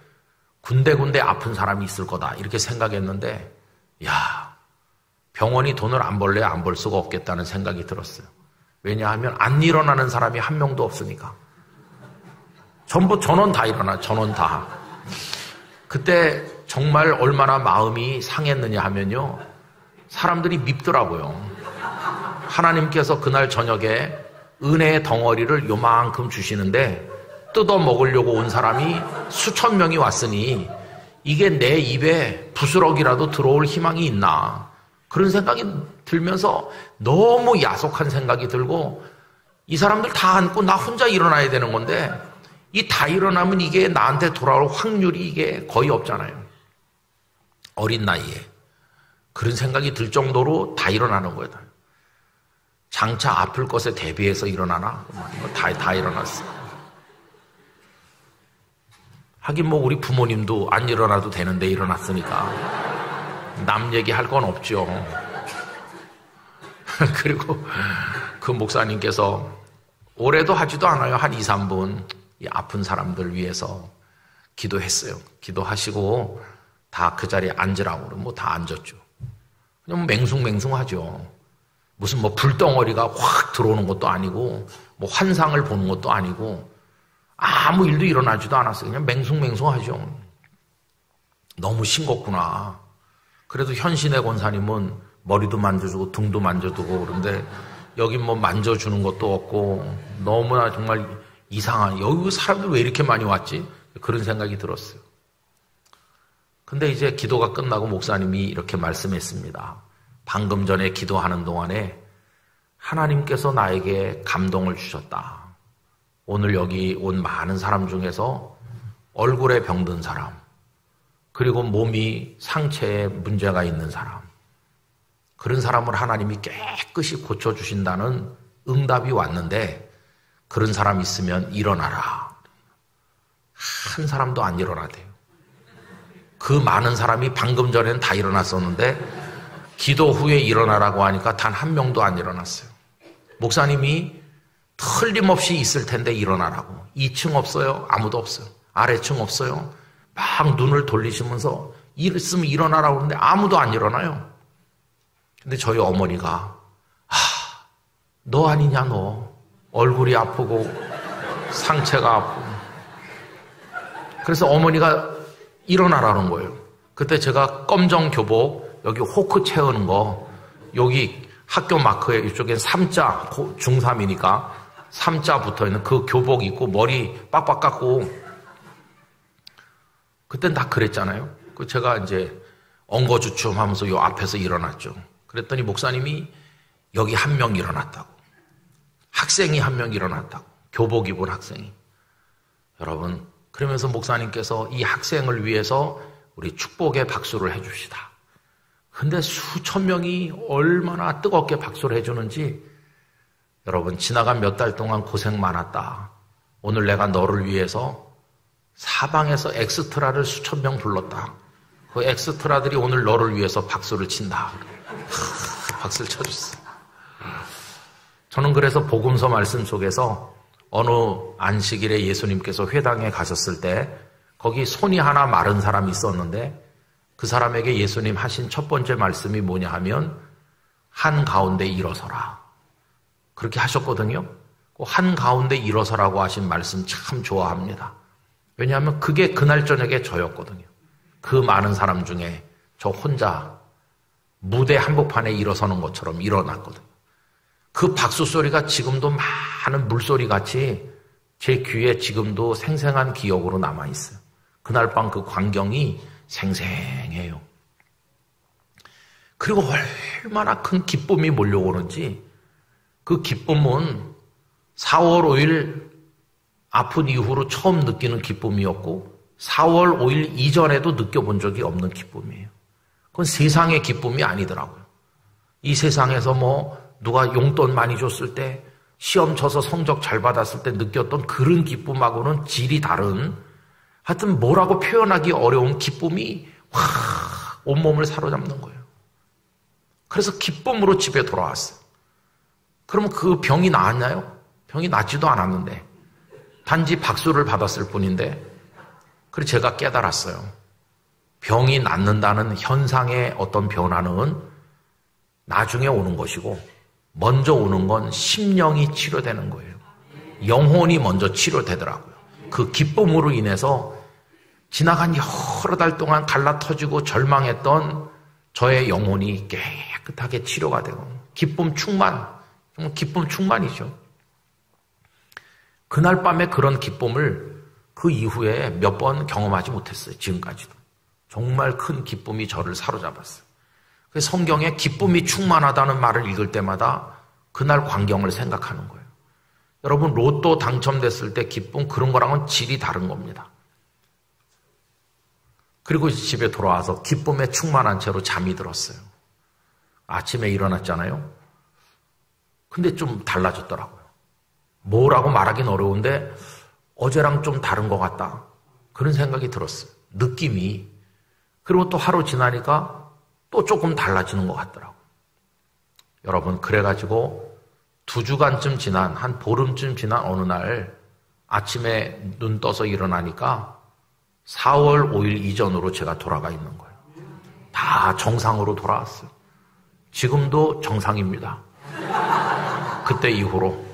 군데군데 아픈 사람이 있을 거다 이렇게 생각했는데 야, 병원이 돈을 안 벌래 안 벌 수가 없겠다는 생각이 들었어요. 왜냐하면 안 일어나는 사람이 한 명도 없으니까. 전부 전원 다 일어나, 전원 다. 그때 정말 얼마나 마음이 상했느냐 하면요, 사람들이 밉더라고요. 하나님께서 그날 저녁에 은혜의 덩어리를 요만큼 주시는데 뜯어 먹으려고 온 사람이 수천 명이 왔으니 이게 내 입에 부스럭이라도 들어올 희망이 있나, 그런 생각이 들면서 너무 야속한 생각이 들고, 이 사람들 다 앉고 나 혼자 일어나야 되는 건데 이 다 일어나면 이게 나한테 돌아올 확률이 이게 거의 없잖아요. 어린 나이에 그런 생각이 들 정도로 다 일어나는 거예요. 장차 아플 것에 대비해서 일어나나? 다 일어났어. 하긴 뭐 우리 부모님도 안 일어나도 되는데 일어났으니까 남 얘기할 건 없죠. 그리고 그 목사님께서 올해도 하지도 않아요. 한 2, 3분 이 아픈 사람들 위해서 기도했어요. 기도하시고 다 그 자리에 앉으라고 그러면 뭐 다 앉았죠. 그냥 맹숭맹숭하죠. 무슨 뭐 불덩어리가 확 들어오는 것도 아니고 뭐 환상을 보는 것도 아니고 아무 일도 일어나지도 않았어요. 그냥 맹숭맹숭하죠. 너무 싱겁구나. 그래도 현신의 권사님은 머리도 만져주고 등도 만져주고 그런데 여긴 뭐 만져주는 것도 없고 너무나 정말 이상한, 여기 사람들 왜 이렇게 많이 왔지? 그런 생각이 들었어요. 근데 이제 기도가 끝나고 목사님이 이렇게 말씀했습니다. 방금 전에 기도하는 동안에 하나님께서 나에게 감동을 주셨다. 오늘 여기 온 많은 사람 중에서 얼굴에 병든 사람, 그리고 몸이 상처에 문제가 있는 사람, 그런 사람을 하나님이 깨끗이 고쳐주신다는 응답이 왔는데 그런 사람 있으면 일어나라. 한 사람도 안 일어나대요. 그 많은 사람이 방금 전에는 다 일어났었는데 기도 후에 일어나라고 하니까 단 한 명도 안 일어났어요. 목사님이 틀림없이 있을 텐데 일어나라고. 2층 없어요. 아무도 없어요. 아래층 없어요. 막 눈을 돌리시면서 있으면 일어나라고 하는데 아무도 안 일어나요. 근데 저희 어머니가 너 아니냐 너. 얼굴이 아프고 상체가 아프고. 그래서 어머니가 일어나라는 거예요. 그때 제가 검정 교복 여기 호크 채우는 거 여기 학교 마크에 이쪽엔 3자 중3이니까 3자 붙어있는 그 교복 입고 머리 빡빡 깎고 그땐 다 그랬잖아요. 그 제가 이제 엉거주춤 하면서 요 앞에서 일어났죠. 그랬더니 목사님이 여기 한 명 일어났다고. 학생이 한 명 일어났다고. 교복 입은 학생이. 여러분, 그러면서 목사님께서 이 학생을 위해서 우리 축복의 박수를 해줍시다. 근데 수천 명이 얼마나 뜨겁게 박수를 해주는지, 여러분, 지나간 몇 달 동안 고생 많았다. 오늘 내가 너를 위해서 사방에서 엑스트라를 수천 명 불렀다. 그 엑스트라들이 오늘 너를 위해서 박수를 친다. 박수를 쳐줬어. 저는 그래서 복음서 말씀 속에서 어느 안식일에 예수님께서 회당에 가셨을 때 거기 손이 하나 마른 사람이 있었는데 그 사람에게 예수님 하신 첫 번째 말씀이 뭐냐 하면 한가운데 일어서라. 그렇게 하셨거든요. 한가운데 일어서라고 하신 말씀 참 좋아합니다. 왜냐하면 그게 그날 저녁에 저였거든요. 그 많은 사람 중에 저 혼자 무대 한복판에 일어서는 것처럼 일어났거든요. 그 박수 소리가 지금도 많은 물소리 같이 제 귀에 지금도 생생한 기억으로 남아있어요. 그날 밤 그 광경이 생생해요. 그리고 얼마나 큰 기쁨이 몰려오는지, 그 기쁨은 4월 5일 아픈 이후로 처음 느끼는 기쁨이었고 4월 5일 이전에도 느껴본 적이 없는 기쁨이에요. 그건 세상의 기쁨이 아니더라고요. 이 세상에서 뭐 누가 용돈 많이 줬을 때, 시험 쳐서 성적 잘 받았을 때 느꼈던 그런 기쁨하고는 질이 다른, 하여튼 뭐라고 표현하기 어려운 기쁨이 확 온몸을 사로잡는 거예요. 그래서 기쁨으로 집에 돌아왔어요. 그러면 그 병이 나았나요? 병이 낫지도 않았는데 단지 박수를 받았을 뿐인데, 그래서 제가 깨달았어요. 병이 낫는다는 현상의 어떤 변화는 나중에 오는 것이고, 먼저 오는 건 심령이 치료되는 거예요. 영혼이 먼저 치료되더라고요. 그 기쁨으로 인해서 지나간 여러 달 동안 갈라터지고 절망했던 저의 영혼이 깨끗하게 치료가 되고, 기쁨 충만, 정말 기쁨 충만이죠. 그날 밤에 그런 기쁨을 그 이후에 몇 번 경험하지 못했어요. 지금까지도. 정말 큰 기쁨이 저를 사로잡았어요. 그래서 성경에 기쁨이 충만하다는 말을 읽을 때마다 그날 광경을 생각하는 거예요. 여러분, 로또 당첨됐을 때 기쁨, 그런 거랑은 질이 다른 겁니다. 그리고 집에 돌아와서 기쁨에 충만한 채로 잠이 들었어요. 아침에 일어났잖아요. 근데 좀 달라졌더라고요. 뭐라고 말하긴 어려운데 어제랑 좀 다른 것 같다. 그런 생각이 들었어요. 느낌이. 그리고 또 하루 지나니까 또 조금 달라지는 것 같더라고요. 여러분, 그래가지고 2주간쯤 지난, 한 보름쯤 지난 어느 날 아침에 눈 떠서 일어나니까 4월 5일 이전으로 제가 돌아가 있는 거예요. 다 정상으로 돌아왔어요. 지금도 정상입니다. 그때 이후로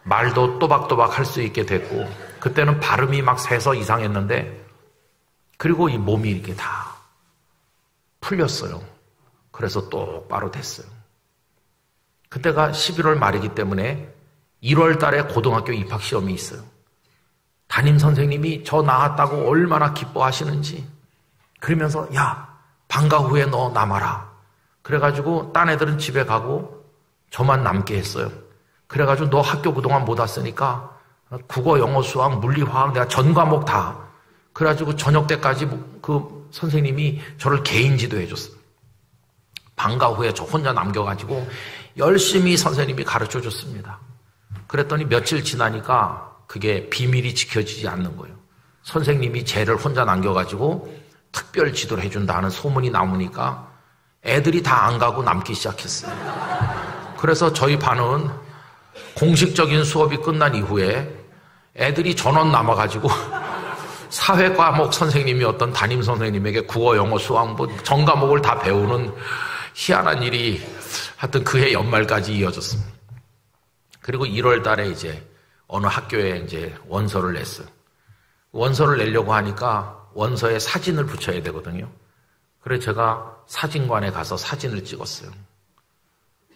말도 또박또박 할 수 있게 됐고, 그때는 발음이 막 새서 이상했는데, 그리고 이 몸이 이렇게 다 풀렸어요. 그래서 똑바로 됐어요. 그때가 11월 말이기 때문에 1월 달에 고등학교 입학 시험이 있어요. 담임 선생님이 저 나왔다고 얼마나 기뻐하시는지, 그러면서 야, 방과 후에 너 남아라. 그래가지고 딴 애들은 집에 가고 저만 남게 했어요. 그래가지고 너 학교 그동안 못 왔으니까 국어, 영어, 수학, 물리, 화학 내가 전 과목 다. 그래가지고 저녁 때까지 그 선생님이 저를 개인지도 해줬어요. 방과 후에 저 혼자 남겨가지고 열심히 선생님이 가르쳐 줬습니다. 그랬더니 며칠 지나니까 그게 비밀이 지켜지지 않는 거예요. 선생님이 쟤를 혼자 남겨가지고 특별 지도를 해준다는 소문이 나오니까 애들이 다 안 가고 남기 시작했어요. 그래서 저희 반은 공식적인 수업이 끝난 이후에 애들이 전원 남아가지고 사회 과목 선생님이었던 담임 선생님에게 국어, 영어, 수학 전 과목을 다 배우는 희한한 일이 하여튼 그해 연말까지 이어졌습니다. 그리고 1월 달에 이제 어느 학교에 이제 원서를 냈어요. 원서를 내려고 하니까 원서에 사진을 붙여야 되거든요. 그래서 제가 사진관에 가서 사진을 찍었어요.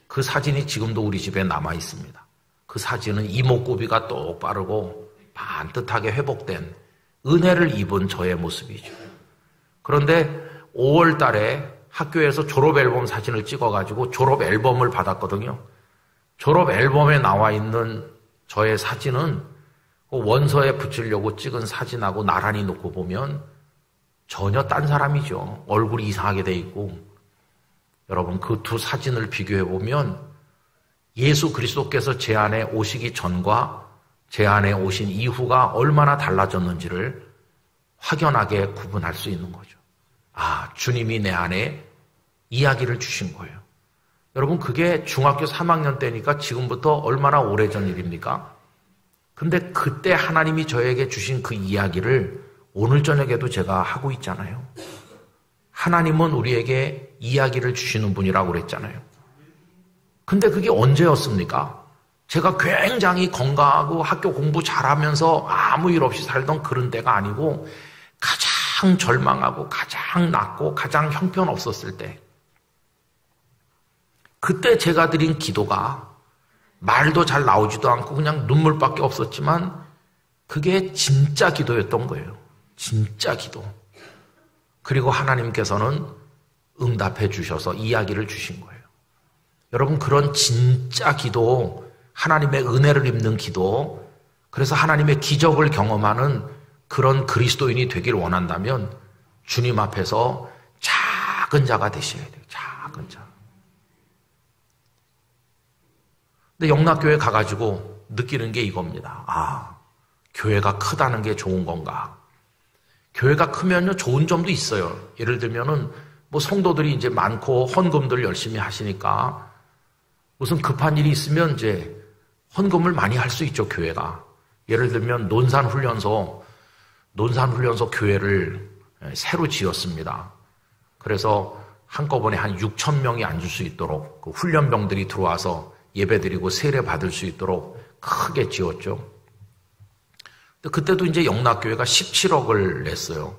그 사진이 지금도 우리 집에 남아 있습니다. 그 사진은 이목구비가 똑바르고 반듯하게 회복된 은혜를 입은 저의 모습이죠. 그런데 5월 달에 학교에서 졸업 앨범 사진을 찍어가지고 졸업 앨범을 받았거든요. 졸업 앨범에 나와 있는 저의 사진은 원서에 붙이려고 찍은 사진하고 나란히 놓고 보면 전혀 딴 사람이죠. 얼굴이 이상하게 돼 있고. 여러분, 그 두 사진을 비교해 보면 예수 그리스도께서 제 안에 오시기 전과 제 안에 오신 이후가 얼마나 달라졌는지를 확연하게 구분할 수 있는 거죠. 아, 주님이 내 안에 이야기를 주신 거예요. 여러분, 그게 중학교 3학년 때니까 지금부터 얼마나 오래전 일입니까? 근데 그때 하나님이 저에게 주신 그 이야기를 오늘 저녁에도 제가 하고 있잖아요. 하나님은 우리에게 이야기를 주시는 분이라고 그랬잖아요. 근데 그게 언제였습니까? 제가 굉장히 건강하고 학교 공부 잘하면서 아무 일 없이 살던 그런 때가 아니고 가장 절망하고 가장 낮고 가장 형편없었을 때, 그때 제가 드린 기도가 말도 잘 나오지도 않고 그냥 눈물밖에 없었지만 그게 진짜 기도였던 거예요. 진짜 기도. 그리고 하나님께서는 응답해 주셔서 이야기를 주신 거예요. 여러분, 그런 진짜 기도, 하나님의 은혜를 입는 기도, 그래서 하나님의 기적을 경험하는 그런 그리스도인이 되길 원한다면 주님 앞에서 작은 자가 되셔야 돼요. 작은 자. 근데 영락교회 가가지고 느끼는 게 이겁니다. 아, 교회가 크다는 게 좋은 건가? 교회가 크면요, 좋은 점도 있어요. 예를 들면은 뭐 성도들이 이제 많고 헌금들 열심히 하시니까 무슨 급한 일이 있으면 이제 헌금을 많이 할 수 있죠, 교회가. 예를 들면 논산훈련소 교회를 새로 지었습니다. 그래서 한꺼번에 한 6천 명이 앉을 수 있도록 그 훈련병들이 들어와서 예배드리고 세례 받을 수 있도록 크게 지었죠. 근데 그때도 이제 영락교회가 17억을 냈어요.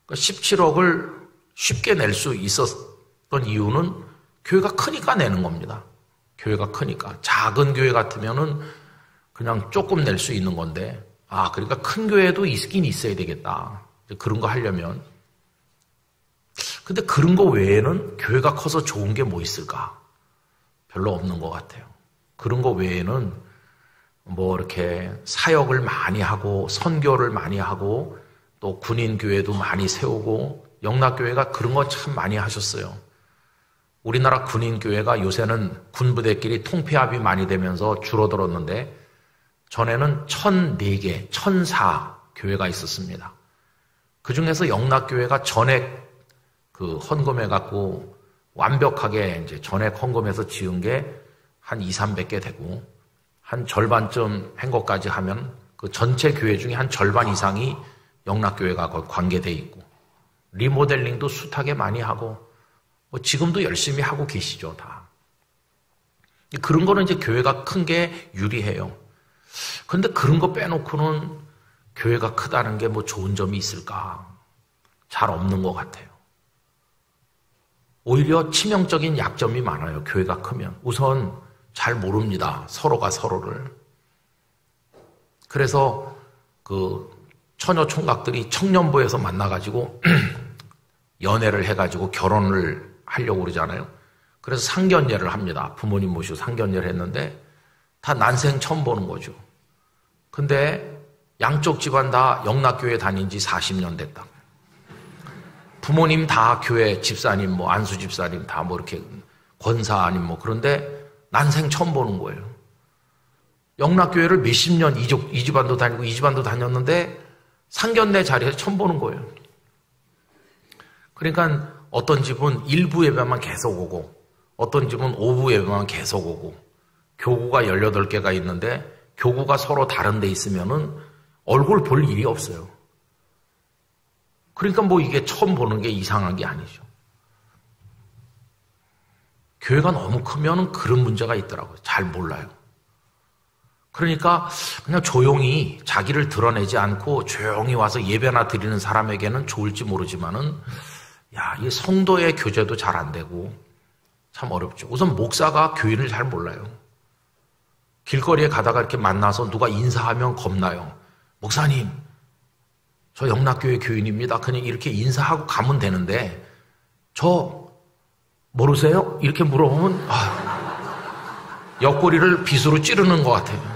그러니까 17억을 쉽게 낼 수 있었던 이유는 교회가 크니까 내는 겁니다. 교회가 크니까. 작은 교회 같으면은 그냥 조금 낼 수 있는 건데, 그러니까 큰 교회도 있긴 있어야 되겠다. 그런 거 하려면. 근데 그런 거 외에는 교회가 커서 좋은 게 뭐 있을까? 별로 없는 것 같아요. 그런 거 외에는 뭐 이렇게 사역을 많이 하고 선교를 많이 하고 또 군인교회도 많이 세우고 영락교회가 그런 거 참 많이 하셨어요. 우리나라 군인교회가 요새는 군부대끼리 통폐합이 많이 되면서 줄어들었는데 전에는 1,004개, 1,004 교회가 있었습니다. 그 중에서 영락교회가 전액 그 헌금해갖고 완벽하게 이제 전액 헌금해서 지은 게 한 200~300개 되고 한 절반쯤 한 것까지 하면 그 전체 교회 중에 한 절반 이상이 영락교회가 관계돼 있고 리모델링도 숱하게 많이 하고 뭐 지금도 열심히 하고 계시죠, 다. 그런 거는 이제 교회가 큰 게 유리해요. 근데 그런 거 빼놓고는 교회가 크다는 게 뭐 좋은 점이 있을까? 잘 없는 것 같아요. 오히려 치명적인 약점이 많아요, 교회가 크면. 우선 잘 모릅니다, 서로가 서로를. 그래서 그 처녀 총각들이 청년부에서 만나가지고 연애를 해가지고 결혼을 하려고 그러잖아요. 그래서 상견례를 합니다. 부모님 모시고 상견례를 했는데 다 난생 처음 보는 거죠. 근데 양쪽 집안 다 영락교회 다닌 지 40년 됐다. 부모님 다 교회 집사님, 뭐 안수 집사님 다 뭐 이렇게 권사 아님 뭐 그런데 난생 처음 보는 거예요. 영락교회를 몇십 년 이 집안도 다니고 이 집안도 다녔는데 상견례 자리에서 처음 보는 거예요. 그러니까 어떤 집은 일부 예배만 계속 오고 어떤 집은 오부 예배만 계속 오고 교구가 18개가 있는데 교구가 서로 다른 데 있으면은 얼굴 볼 일이 없어요. 그러니까 뭐 이게 처음 보는 게 이상한 게 아니죠. 교회가 너무 크면 그런 문제가 있더라고요. 잘 몰라요. 그러니까 그냥 조용히 자기를 드러내지 않고 조용히 와서 예배나 드리는 사람에게는 좋을지 모르지만은 이 성도의 교제도 잘 안 되고 참 어렵죠. 우선 목사가 교인을 잘 몰라요. 길거리에 가다가 이렇게 만나서 누가 인사하면 겁나요. 목사님, 저 영락교회 교인입니다. 그냥 이렇게 인사하고 가면 되는데 저 모르세요? 이렇게 물어보면 옆구리를 빗으로 찌르는 것 같아요.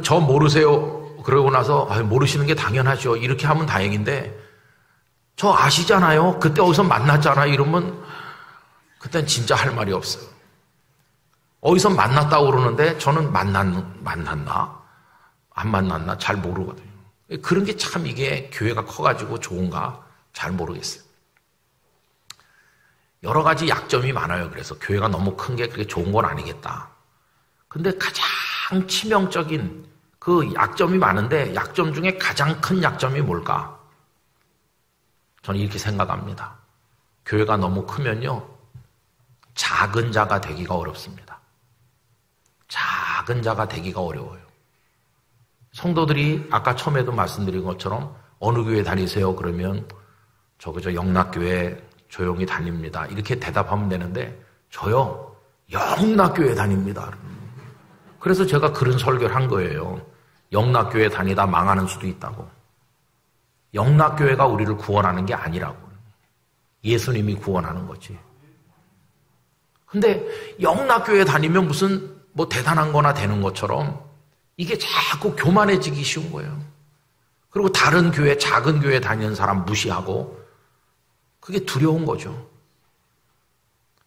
저 모르세요? 그러고 나서 모르시는 게 당연하죠. 이렇게 하면 다행인데 저 아시잖아요. 그때 어디서 만났잖아요. 이러면 그땐 진짜 할 말이 없어요. 어디서 만났다고 그러는데 저는 만났나? 안 만났나? 잘 모르거든요. 그런 게 참 이게 교회가 커가지고 좋은가? 잘 모르겠어요. 여러 가지 약점이 많아요. 그래서 교회가 너무 큰 게 그렇게 좋은 건 아니겠다. 근데 가장 치명적인 그 약점이 많은데 약점 중에 가장 큰 약점이 뭘까? 저는 이렇게 생각합니다. 교회가 너무 크면요. 작은 자가 되기가 어렵습니다. 작은 자가 되기가 어려워요. 성도들이 아까 처음에도 말씀드린 것처럼 어느 교회 다니세요? 그러면 저 영락교회 조용히 다닙니다. 이렇게 대답하면 되는데 저요 영락교회 다닙니다. 그래서 제가 그런 설교를 한 거예요. 영락교회 다니다 망하는 수도 있다고. 영락교회가 우리를 구원하는 게 아니라고. 예수님이 구원하는 거지. 근데 영락교회 다니면 무슨 뭐 대단한 거나 되는 것처럼 이게 자꾸 교만해지기 쉬운 거예요. 그리고 다른 교회, 작은 교회 다니는 사람 무시하고 그게 두려운 거죠.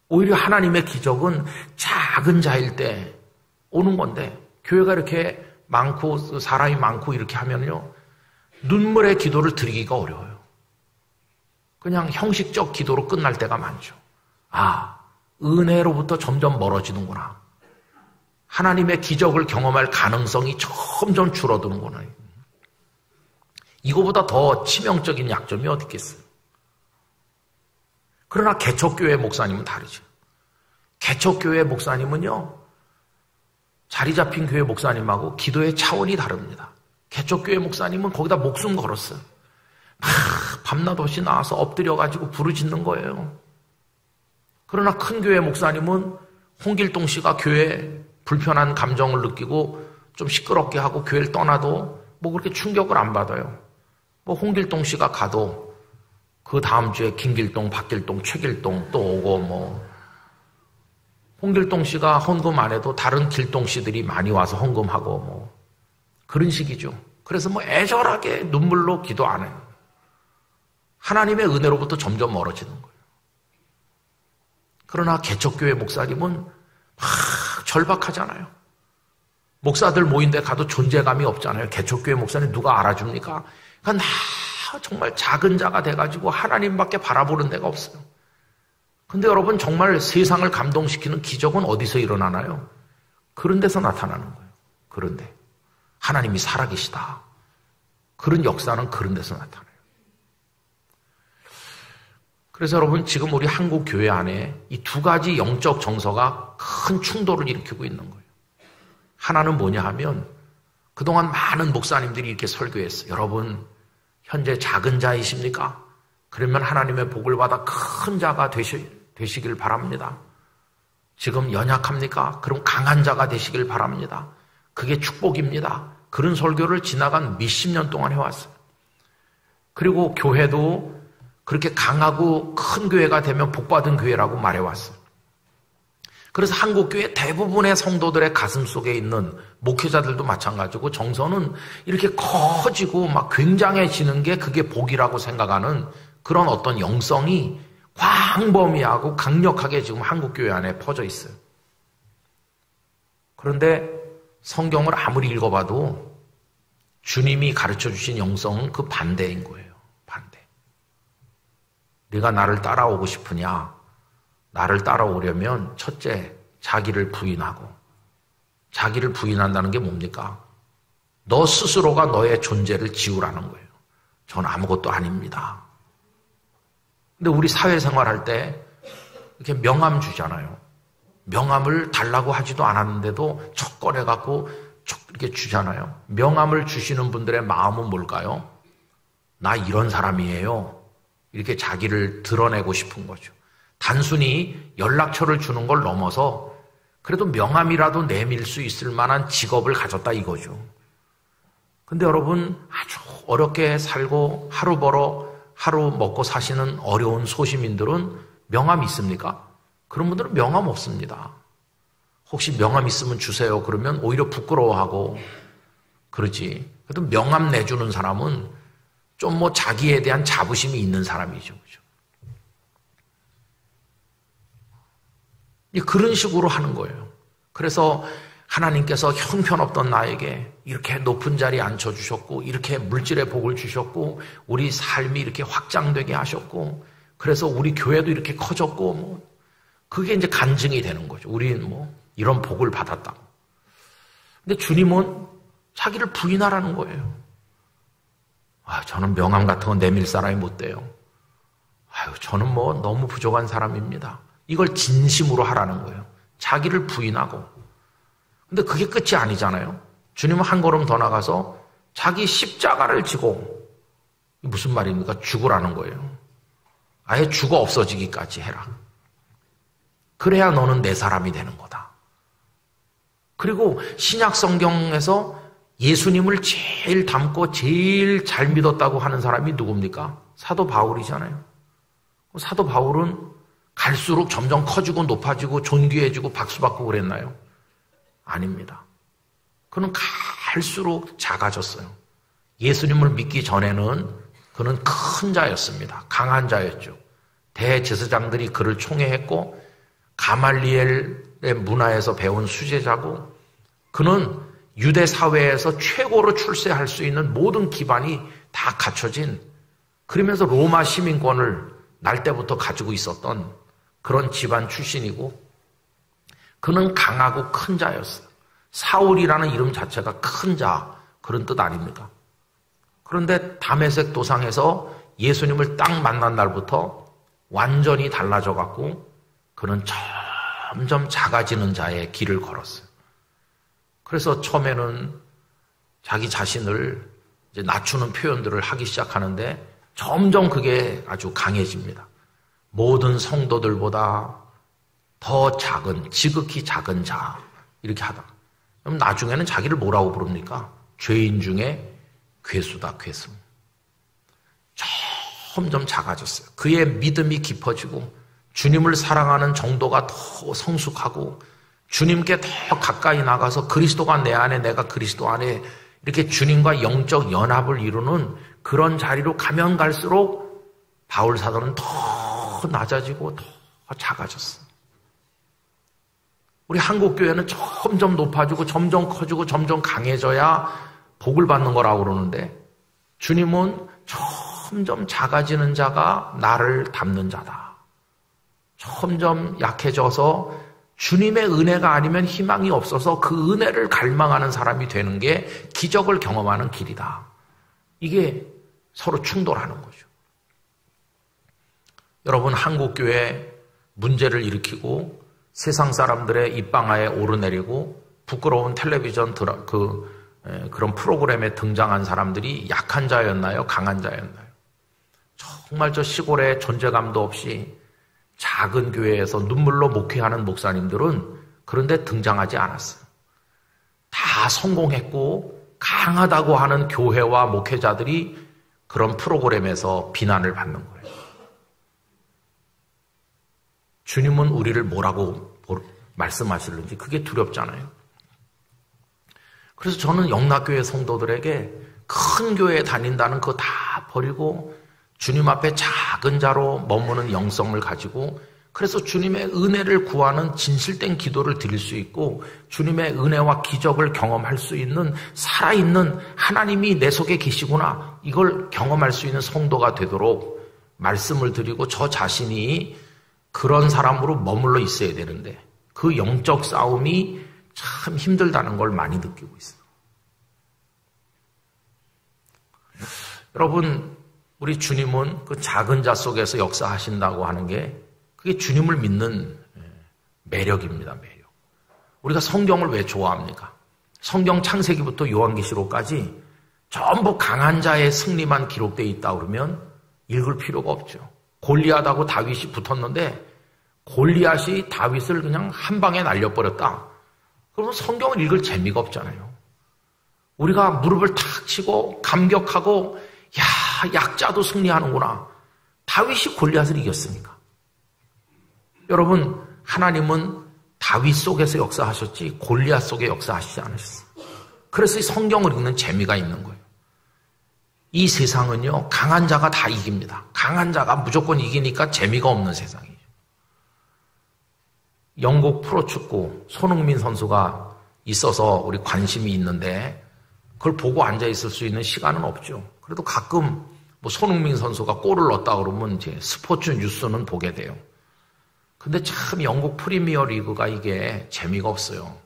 오히려 하나님의 기적은 작은 자일 때 오는 건데 교회가 이렇게 많고 사람이 많고 이렇게 하면요. 눈물의 기도를 드리기가 어려워요. 그냥 형식적 기도로 끝날 때가 많죠. 아, 은혜로부터 점점 멀어지는구나. 하나님의 기적을 경험할 가능성이 점점 줄어드는구나. 이거보다 더 치명적인 약점이 어디 있겠어요? 그러나 개척교회 목사님은 다르죠. 개척교회 목사님은요, 자리 잡힌 교회 목사님하고 기도의 차원이 다릅니다. 개척교회 목사님은 거기다 목숨 걸었어요. 막 밤낮 없이 나와서 엎드려가지고 부르짖는 거예요. 그러나 큰 교회 목사님은 홍길동 씨가 교회에 불편한 감정을 느끼고 좀 시끄럽게 하고 교회를 떠나도 뭐 그렇게 충격을 안 받아요. 뭐 홍길동 씨가 가도 그 다음 주에 김길동, 박길동, 최길동 또 오고 뭐 홍길동 씨가 헌금 안 해도 다른 길동 씨들이 많이 와서 헌금하고 뭐 그런 식이죠. 그래서 뭐 애절하게 눈물로 기도 안 해요. 하나님의 은혜로부터 점점 멀어지는 거예요. 그러나 개척교회 목사님은 막 절박하잖아요. 목사들 모인 데 가도 존재감이 없잖아요. 개척교회 목사님 누가 알아줍니까? 그러니까 나 정말 작은 자가 돼가지고 하나님밖에 바라보는 데가 없어요. 근데 여러분 정말 세상을 감동시키는 기적은 어디서 일어나나요? 그런 데서 나타나는 거예요. 그런데 하나님이 살아계시다. 그런 역사는 그런 데서 나타나요. 그래서 여러분 지금 우리 한국 교회 안에 이 두 가지 영적 정서가 큰 충돌을 일으키고 있는 거예요. 하나는 뭐냐 하면 그동안 많은 목사님들이 이렇게 설교했어요. 여러분 현재 작은 자이십니까? 그러면 하나님의 복을 받아 큰 자가 되시길 바랍니다. 지금 연약합니까? 그럼 강한 자가 되시길 바랍니다. 그게 축복입니다. 그런 설교를 지나간 몇십 년 동안 해왔어요. 그리고 교회도 그렇게 강하고 큰 교회가 되면 복받은 교회라고 말해왔어요. 그래서 한국교회 대부분의 성도들의 가슴 속에 있는 목회자들도 마찬가지고 정서는 이렇게 커지고 막 굉장해지는 게 그게 복이라고 생각하는 그런 어떤 영성이 광범위하고 강력하게 지금 한국교회 안에 퍼져 있어요. 그런데 성경을 아무리 읽어봐도 주님이 가르쳐 주신 영성은 그 반대인 거예요. 반대. 네가 나를 따라오고 싶으냐? 나를 따라오려면 첫째, 자기를 부인하고. 자기를 부인한다는 게 뭡니까? 너 스스로가 너의 존재를 지우라는 거예요. 전 아무것도 아닙니다. 근데 우리 사회생활 할 때 이렇게 명함 주잖아요. 명함을 달라고 하지도 않았는데도 척 꺼내갖고 척 이렇게 주잖아요. 명함을 주시는 분들의 마음은 뭘까요? 나 이런 사람이에요. 이렇게 자기를 드러내고 싶은 거죠. 단순히 연락처를 주는 걸 넘어서 그래도 명함이라도 내밀 수 있을 만한 직업을 가졌다 이거죠. 근데 여러분 아주 어렵게 살고 하루 벌어 하루 먹고 사시는 어려운 소시민들은 명함 있습니까? 그런 분들은 명함 없습니다. 혹시 명함 있으면 주세요. 그러면 오히려 부끄러워하고 그러지. 그래도 명함 내주는 사람은 좀 뭐 자기에 대한 자부심이 있는 사람이죠. 그죠? 그런 식으로 하는 거예요. 그래서 하나님께서 형편없던 나에게 이렇게 높은 자리에 앉혀주셨고 이렇게 물질의 복을 주셨고 우리 삶이 이렇게 확장되게 하셨고 그래서 우리 교회도 이렇게 커졌고 뭐 그게 이제 간증이 되는 거죠. 우리는 뭐 이런 복을 받았다고. 근데 주님은 자기를 부인하라는 거예요. 저는 명함 같은 건 내밀 사람이 못 돼요. 저는 뭐 너무 부족한 사람입니다. 이걸 진심으로 하라는 거예요. 자기를 부인하고. 근데 그게 끝이 아니잖아요. 주님은 한 걸음 더 나가서 자기 십자가를 지고 무슨 말입니까? 죽으라는 거예요. 아예 죽어 없어지기까지 해라. 그래야 너는 내 사람이 되는 거다. 그리고 신약 성경에서 예수님을 제일 닮고 제일 잘 믿었다고 하는 사람이 누굽니까? 사도 바울이잖아요. 사도 바울은 갈수록 점점 커지고 높아지고 존귀해지고 박수받고 그랬나요? 아닙니다. 그는 갈수록 작아졌어요. 예수님을 믿기 전에는 그는 큰 자였습니다. 강한 자였죠. 대제사장들이 그를 총애했고 가말리엘의 문화에서 배운 수제자고 그는 유대 사회에서 최고로 출세할 수 있는 모든 기반이 다 갖춰진 그러면서 로마 시민권을 날 때부터 가지고 있었던 그런 집안 출신이고 그는 강하고 큰 자였어요. 사울이라는 이름 자체가 큰 자, 그런 뜻 아닙니까? 그런데 다메섹 도상에서 예수님을 딱 만난 날부터 완전히 달라져 갖고 그는 점점 작아지는 자의 길을 걸었어요. 그래서 처음에는 자기 자신을 이제 낮추는 표현들을 하기 시작하는데 점점 그게 아주 강해집니다. 모든 성도들보다 더 작은, 지극히 작은 자, 이렇게 하다. 그럼 나중에는 자기를 뭐라고 부릅니까? 죄인 중에 괴수다, 괴수. 점점 작아졌어요. 그의 믿음이 깊어지고 주님을 사랑하는 정도가 더 성숙하고 주님께 더 가까이 나가서 그리스도가 내 안에, 내가 그리스도 안에 이렇게 주님과 영적 연합을 이루는 그런 자리로 가면 갈수록 바울 사도는 더 낮아지고 더 작아졌어요. 우리 한국교회는 점점 높아지고 점점 커지고 점점 강해져야 복을 받는 거라고 그러는데 주님은 점점 작아지는 자가 나를 닮는 자다. 점점 약해져서 주님의 은혜가 아니면 희망이 없어서 그 은혜를 갈망하는 사람이 되는 게 기적을 경험하는 길이다. 이게 서로 충돌하는 거죠. 여러분, 한국교회 문제를 일으키고 세상 사람들의 입방아에 오르내리고 부끄러운 텔레비전 그런 프로그램에 등장한 사람들이 약한 자였나요? 강한 자였나요? 정말 저 시골에 존재감도 없이 작은 교회에서 눈물로 목회하는 목사님들은 그런데 등장하지 않았어요. 다 성공했고 강하다고 하는 교회와 목회자들이 그런 프로그램에서 비난을 받는 거예요. 주님은 우리를 뭐라고 말씀하시는지 그게 두렵잖아요. 그래서 저는 영락교회 성도들에게 큰 교회에 다닌다는 그거 다 버리고 주님 앞에 작은 자로 머무는 영성을 가지고 그래서 주님의 은혜를 구하는 진실된 기도를 드릴 수 있고 주님의 은혜와 기적을 경험할 수 있는 살아있는 하나님이 내 속에 계시구나 이걸 경험할 수 있는 성도가 되도록 말씀을 드리고 저 자신이 그런 사람으로 머물러 있어야 되는데 그 영적 싸움이 참 힘들다는 걸 많이 느끼고 있어요. 여러분, 우리 주님은 그 작은 자 속에서 역사하신다고 하는 게 그게 주님을 믿는 매력입니다. 매력. 우리가 성경을 왜 좋아합니까? 성경 창세기부터 요한계시록까지 전부 강한 자의 승리만 기록되어 있다 그러면 읽을 필요가 없죠. 골리앗하고 다윗이 붙었는데 골리앗이 다윗을 그냥 한 방에 날려버렸다. 그러면 성경을 읽을 재미가 없잖아요. 우리가 무릎을 탁 치고 감격하고 야, 약자도 승리하는구나. 다윗이 골리앗을 이겼으니까. 여러분, 하나님은 다윗 속에서 역사하셨지 골리앗 속에 역사하시지 않으셨어요. 그래서 이 성경을 읽는 재미가 있는 거예요. 이 세상은요, 강한 자가 다 이깁니다. 강한 자가 무조건 이기니까 재미가 없는 세상이에요. 영국 프로축구 손흥민 선수가 있어서 우리 관심이 있는데 그걸 보고 앉아있을 수 있는 시간은 없죠. 그래도 가끔 뭐 손흥민 선수가 골을 넣었다 그러면 이제 스포츠 뉴스는 보게 돼요. 근데 참 영국 프리미어 리그가 이게 재미가 없어요.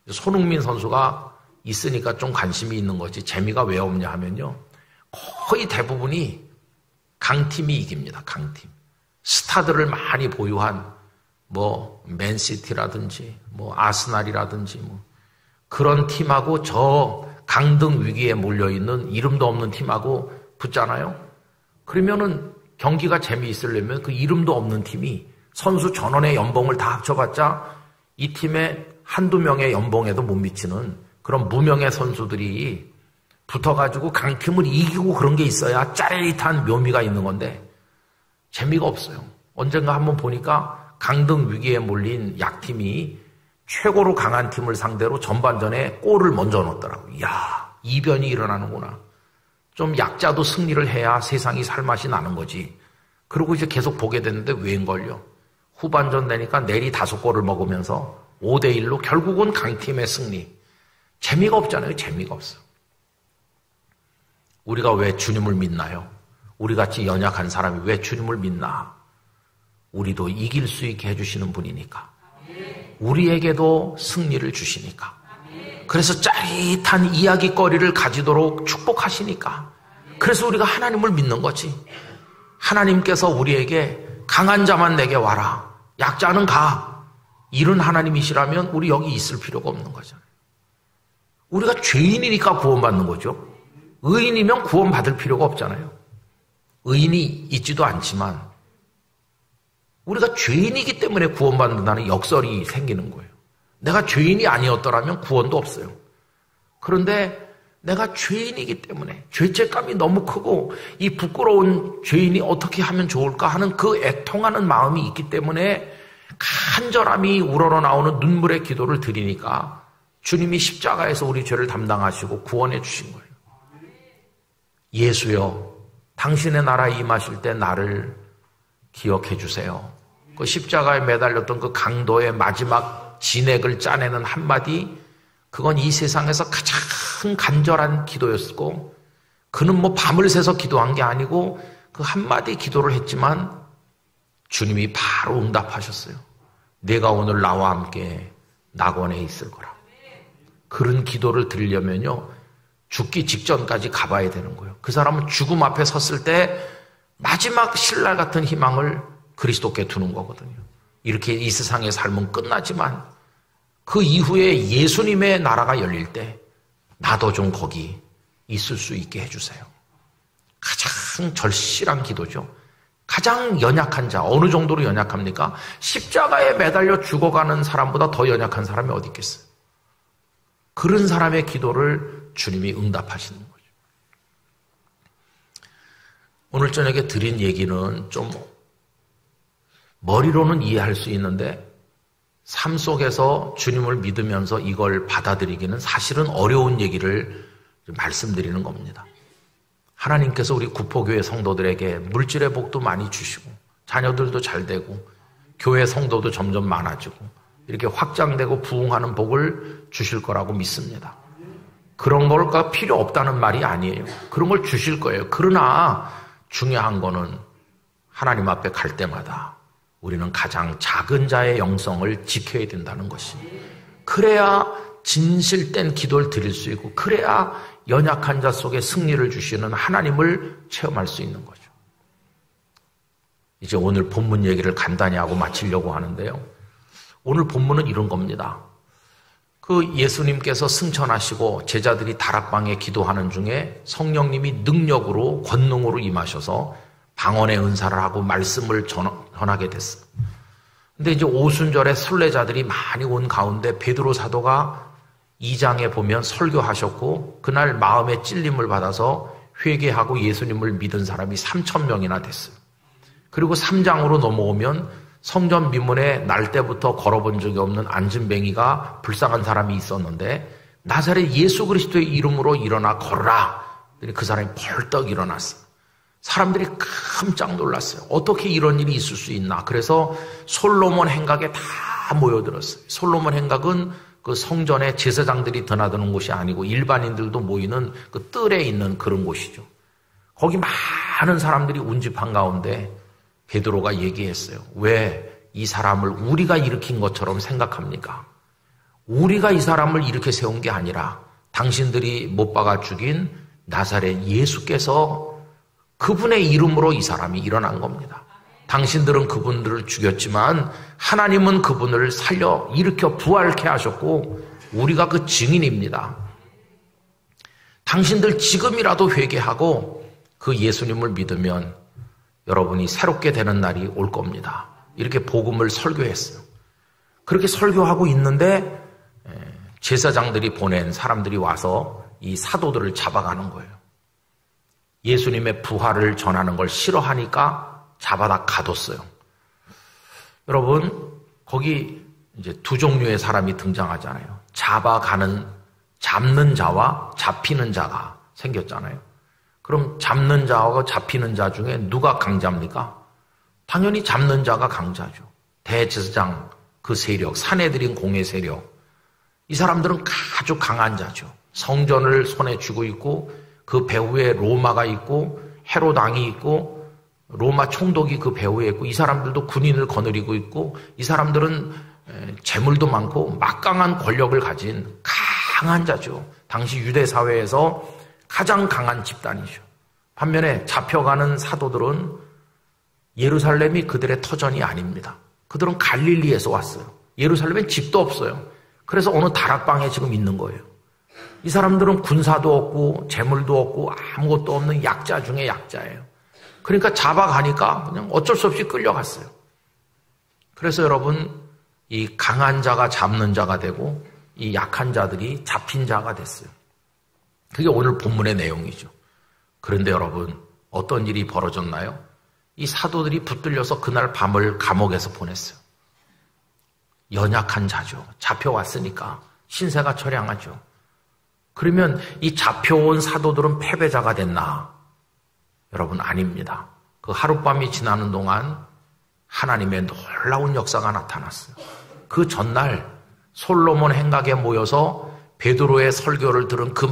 손흥민 선수가 있으니까 좀 관심이 있는 거지 재미가 왜 없냐 하면요. 거의 대부분이 강팀이 이깁니다. 강팀. 스타들을 많이 보유한 뭐 맨시티라든지 뭐 아스날이라든지 뭐 그런 팀하고 저 강등 위기에 몰려있는 이름도 없는 팀하고 붙잖아요. 그러면은 경기가 재미있으려면 그 이름도 없는 팀이 선수 전원의 연봉을 다 합쳐봤자 이 팀의 한두 명의 연봉에도 못 미치는 그런 무명의 선수들이 붙어가지고 강팀을 이기고 그런 게 있어야 짜릿한 묘미가 있는 건데 재미가 없어요. 언젠가 한번 보니까 강등 위기에 몰린 약팀이 최고로 강한 팀을 상대로 전반전에 골을 먼저 넣었더라고요. 이야, 이변이 일어나는구나. 좀 약자도 승리를 해야 세상이 살맛이 나는 거지. 그리고 이제 계속 보게 됐는데 웬걸요. 후반전 되니까 내리 5골을 먹으면서 5대1로 결국은 강팀의 승리. 재미가 없잖아요. 재미가 없어. 우리가 왜 주님을 믿나요? 우리같이 연약한 사람이 왜 주님을 믿나? 우리도 이길 수 있게 해주시는 분이니까. 우리에게도 승리를 주시니까. 그래서 짜릿한 이야기거리를 가지도록 축복하시니까. 그래서 우리가 하나님을 믿는 거지. 하나님께서 우리에게 강한 자만 내게 와라. 약자는 가. 이런 하나님이시라면 우리 여기 있을 필요가 없는 거잖아요. 우리가 죄인이니까 구원받는 거죠. 의인이면 구원받을 필요가 없잖아요. 의인이 있지도 않지만 우리가 죄인이기 때문에 구원받는다는 역설이 생기는 거예요. 내가 죄인이 아니었더라면 구원도 없어요. 그런데 내가 죄인이기 때문에 죄책감이 너무 크고 이 부끄러운 죄인이 어떻게 하면 좋을까 하는 그 애통하는 마음이 있기 때문에 간절함이 우러러 나오는 눈물의 기도를 드리니까 주님이 십자가에서 우리 죄를 담당하시고 구원해 주신 거예요. 예수여, 당신의 나라에 임하실 때 나를 기억해 주세요. 그 십자가에 매달렸던 그 강도의 마지막 진액을 짜내는 한마디, 그건 이 세상에서 가장 간절한 기도였고, 그는 뭐 밤을 새서 기도한 게 아니고 그 한마디 기도를 했지만 주님이 바로 응답하셨어요. 내가 오늘 나와 함께 낙원에 있을 거라. 그런 기도를 드리려면요, 죽기 직전까지 가봐야 되는 거예요. 그 사람은 죽음 앞에 섰을 때 마지막 신랄 같은 희망을 그리스도께 두는 거거든요. 이렇게 이 세상의 삶은 끝나지만 그 이후에 예수님의 나라가 열릴 때 나도 좀 거기 있을 수 있게 해주세요. 가장 절실한 기도죠. 가장 연약한 자, 어느 정도로 연약합니까? 십자가에 매달려 죽어가는 사람보다 더 연약한 사람이 어디 있겠어요? 그런 사람의 기도를 주님이 응답하시는 거죠. 오늘 저녁에 드린 얘기는 좀 머리로는 이해할 수 있는데 삶 속에서 주님을 믿으면서 이걸 받아들이기는 사실은 어려운 얘기를 말씀드리는 겁니다. 하나님께서 우리 구포교회 성도들에게 물질의 복도 많이 주시고 자녀들도 잘 되고 교회 성도도 점점 많아지고 이렇게 확장되고 부흥하는 복을 주실 거라고 믿습니다. 그런 걸까 필요 없다는 말이 아니에요. 그런 걸 주실 거예요. 그러나 중요한 거는 하나님 앞에 갈 때마다 우리는 가장 작은 자의 영성을 지켜야 된다는 것이. 그래야 진실된 기도를 드릴 수 있고 그래야 연약한 자 속에 승리를 주시는 하나님을 체험할 수 있는 거죠. 이제 오늘 본문 얘기를 간단히 하고 마치려고 하는데요. 오늘 본문은 이런 겁니다. 그 예수님께서 승천하시고 제자들이 다락방에 기도하는 중에 성령님이 능력으로 권능으로 임하셔서 방언의 은사를 하고 말씀을 전하게 됐어요. 근데 이제 오순절에 순례자들이 많이 온 가운데 베드로 사도가 2장에 보면 설교하셨고 그날 마음의 찔림을 받아서 회개하고 예수님을 믿은 사람이 3,000명이나 됐어요. 그리고 3장으로 넘어오면 성전 미문에 날 때부터 걸어본 적이 없는 안진뱅이가 불쌍한 사람이 있었는데 나사렛 예수 그리스도의 이름으로 일어나 걸어라. 그 사람이 벌떡 일어났어요. 사람들이 깜짝 놀랐어요. 어떻게 이런 일이 있을 수 있나. 그래서 솔로몬 행각에 다 모여들었어요. 솔로몬 행각은 그 성전에 제사장들이 드나드는 곳이 아니고 일반인들도 모이는 그 뜰에 있는 그런 곳이죠. 거기 많은 사람들이 운집한 가운데 베드로가 얘기했어요. 왜 이 사람을 우리가 일으킨 것처럼 생각합니까? 우리가 이 사람을 이렇게 세운 게 아니라 당신들이 못 박아 죽인 나사렛 예수께서 그분의 이름으로 이 사람이 일어난 겁니다. 당신들은 그분들을 죽였지만 하나님은 그분을 살려 일으켜 부활케 하셨고 우리가 그 증인입니다. 당신들 지금이라도 회개하고 그 예수님을 믿으면 여러분이 새롭게 되는 날이 올 겁니다. 이렇게 복음을 설교했어요. 그렇게 설교하고 있는데 제사장들이 보낸 사람들이 와서 이 사도들을 잡아가는 거예요. 예수님의 부활을 전하는 걸 싫어하니까 잡아다 가뒀어요. 여러분, 거기 이제 두 종류의 사람이 등장하잖아요. 잡는 자와 잡히는 자가 생겼잖아요. 그럼 잡는 자와 잡히는 자 중에 누가 강자입니까? 당연히 잡는 자가 강자죠. 대제사장 그 세력, 사내들인 공의 세력. 이 사람들은 아주 강한 자죠. 성전을 손에 쥐고 있고 그 배후에 로마가 있고 헤롯 왕이 있고 로마 총독이 그 배후에 있고 이 사람들도 군인을 거느리고 있고 이 사람들은 재물도 많고 막강한 권력을 가진 강한 자죠. 당시 유대 사회에서 가장 강한 집단이죠. 반면에 잡혀가는 사도들은 예루살렘이 그들의 터전이 아닙니다. 그들은 갈릴리에서 왔어요. 예루살렘엔 집도 없어요. 그래서 어느 다락방에 지금 있는 거예요. 이 사람들은 군사도 없고 재물도 없고 아무것도 없는 약자 중에 약자예요. 그러니까 잡아가니까 그냥 어쩔 수 없이 끌려갔어요. 그래서 여러분, 이 강한 자가 잡는 자가 되고 이 약한 자들이 잡힌 자가 됐어요. 그게 오늘 본문의 내용이죠. 그런데 여러분, 어떤 일이 벌어졌나요? 이 사도들이 붙들려서 그날 밤을 감옥에서 보냈어요. 연약한 자죠. 잡혀왔으니까 신세가 처량하죠. 그러면 이 잡혀온 사도들은 패배자가 됐나? 여러분, 아닙니다. 그 하룻밤이 지나는 동안 하나님의 놀라운 역사가 나타났어요. 그 전날 솔로몬 행각에 모여서 베드로의 설교를 들은 그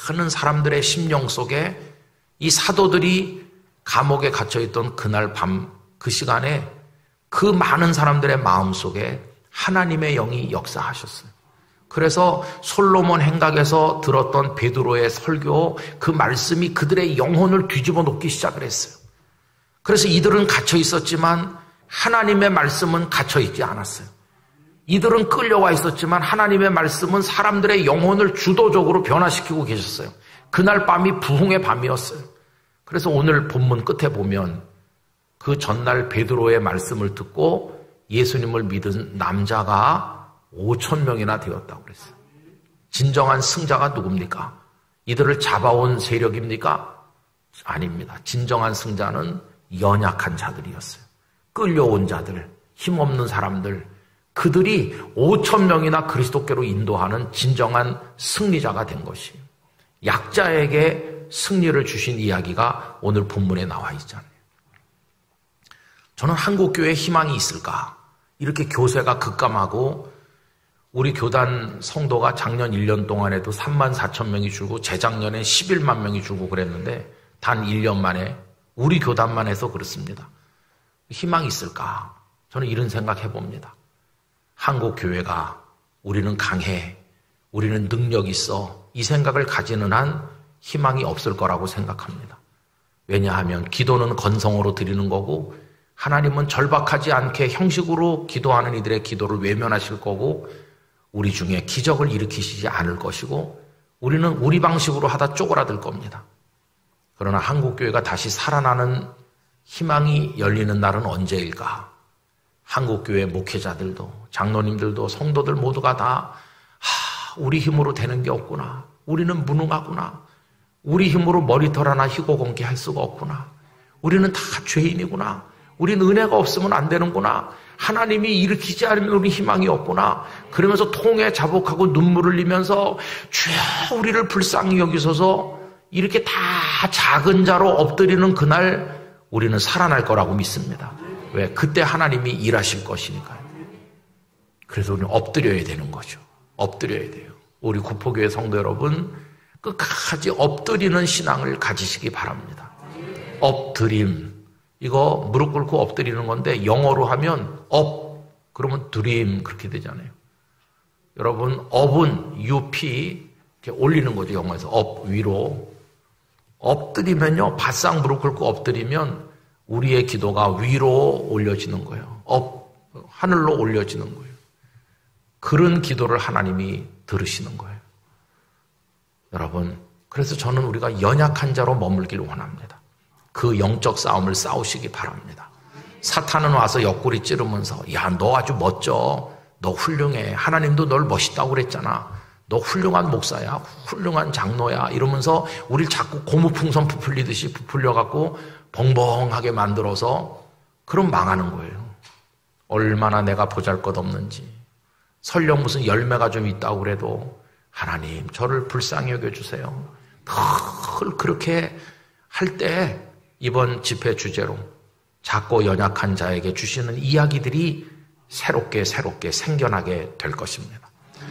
많은 사람들의 심령 속에 이 사도들이 감옥에 갇혀있던 그날 밤 그 시간에 그 많은 사람들의 마음 속에 하나님의 영이 역사하셨어요. 그래서 솔로몬 행각에서 들었던 베드로의 설교, 그 말씀이 그들의 영혼을 뒤집어 놓기 시작을 했어요. 그래서 이들은 갇혀 있었지만 하나님의 말씀은 갇혀 있지 않았어요. 이들은 끌려와 있었지만 하나님의 말씀은 사람들의 영혼을 주도적으로 변화시키고 계셨어요. 그날 밤이 부흥의 밤이었어요. 그래서 오늘 본문 끝에 보면 그 전날 베드로의 말씀을 듣고 예수님을 믿은 남자가 5,000명이나 되었다고 그랬어요. 진정한 승자가 누굽니까? 이들을 잡아온 세력입니까? 아닙니다. 진정한 승자는 연약한 자들이었어요. 끌려온 자들, 힘없는 사람들, 그들이 5,000명이나 그리스도께로 인도하는 진정한 승리자가 된 것이에요. 약자에게 승리를 주신 이야기가 오늘 본문에 나와 있잖아요. 저는 한국교회에 희망이 있을까? 이렇게 교세가 급감하고 우리 교단 성도가 작년 1년 동안에도 34,000명이 줄고 재작년에 11만 명이 줄고 그랬는데 단 1년 만에 우리 교단만 해서 그렇습니다. 희망이 있을까? 저는 이런 생각 해봅니다. 한국교회가 우리는 강해, 우리는 능력 있어, 이 생각을 가지는 한 희망이 없을 거라고 생각합니다. 왜냐하면 기도는 건성으로 드리는 거고 하나님은 절박하지 않게 형식으로 기도하는 이들의 기도를 외면하실 거고 우리 중에 기적을 일으키시지 않을 것이고 우리는 우리 방식으로 하다 쪼그라들 겁니다. 그러나 한국교회가 다시 살아나는 희망이 열리는 날은 언제일까? 한국교회 목회자들도 장로님들도 성도들 모두가 다 우리 힘으로 되는 게 없구나. 우리는 무능하구나. 우리 힘으로 머리털 하나 희고 공개 할 수가 없구나. 우리는 다 죄인이구나. 우리는 은혜가 없으면 안 되는구나. 하나님이 일으키지 않으면 우리 희망이 없구나. 그러면서 통에 자복하고 눈물을 흘리면서 주여 우리를 불쌍히 여기소서 이렇게 다 작은 자로 엎드리는 그날 우리는 살아날 거라고 믿습니다. 왜? 그때 하나님이 일하실 것이니까요. 그래서 우리는 엎드려야 되는 거죠. 엎드려야 돼요. 우리 구포교회 성도 여러분 끝까지 엎드리는 신앙을 가지시기 바랍니다. 엎드림. 이거 무릎 꿇고 엎드리는 건데 영어로 하면 업 그러면 드림 그렇게 되잖아요. 여러분 업은 UP 이렇게 올리는 거죠. 영어에서 업 위로. 엎드리면요. 바싹 무릎 꿇고 엎드리면 우리의 기도가 위로 올려지는 거예요. 하늘로 올려지는 거예요. 그런 기도를 하나님이 들으시는 거예요. 여러분, 그래서 저는 우리가 연약한 자로 머물길 원합니다. 그 영적 싸움을 싸우시기 바랍니다. 사탄은 와서 옆구리 찌르면서 야, 너 아주 멋져. 너 훌륭해. 하나님도 널 멋있다고 그랬잖아. 너 훌륭한 목사야. 훌륭한 장로야. 이러면서 우리를 자꾸 고무풍선 부풀리듯이 부풀려갖고 벙벙하게 만들어서 그럼 망하는 거예요. 얼마나 내가 보잘것없는지. 설령 무슨 열매가 좀 있다고 그래도 하나님 저를 불쌍히 여겨주세요. 늘 그렇게 할 때 이번 집회 주제로 작고 연약한 자에게 주시는 이야기들이 새롭게 생겨나게 될 것입니다.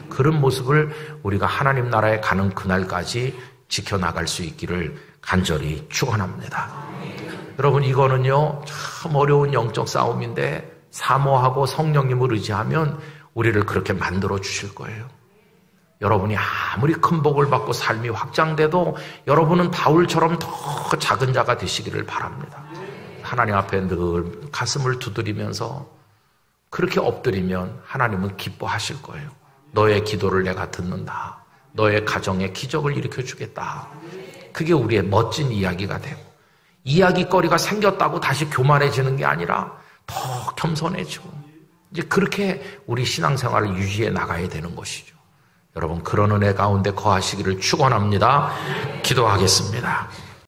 그런 모습을 우리가 하나님 나라에 가는 그날까지 지켜나갈 수 있기를 간절히 축원합니다. 여러분, 이거는요 참 어려운 영적 싸움인데 사모하고 성령님을 의지하면 우리를 그렇게 만들어 주실 거예요. 여러분이 아무리 큰 복을 받고 삶이 확장돼도 여러분은 바울처럼 더 작은 자가 되시기를 바랍니다. 하나님 앞에 늘 가슴을 두드리면서 그렇게 엎드리면 하나님은 기뻐하실 거예요. 너의 기도를 내가 듣는다. 너의 가정에 기적을 일으켜주겠다. 그게 우리의 멋진 이야기가 되고, 이야기거리가 생겼다고 다시 교만해지는 게 아니라 더 겸손해지고, 이제 그렇게 우리 신앙생활을 유지해 나가야 되는 것이죠. 여러분, 그런 은혜 가운데 거하시기를 축원합니다. 기도하겠습니다.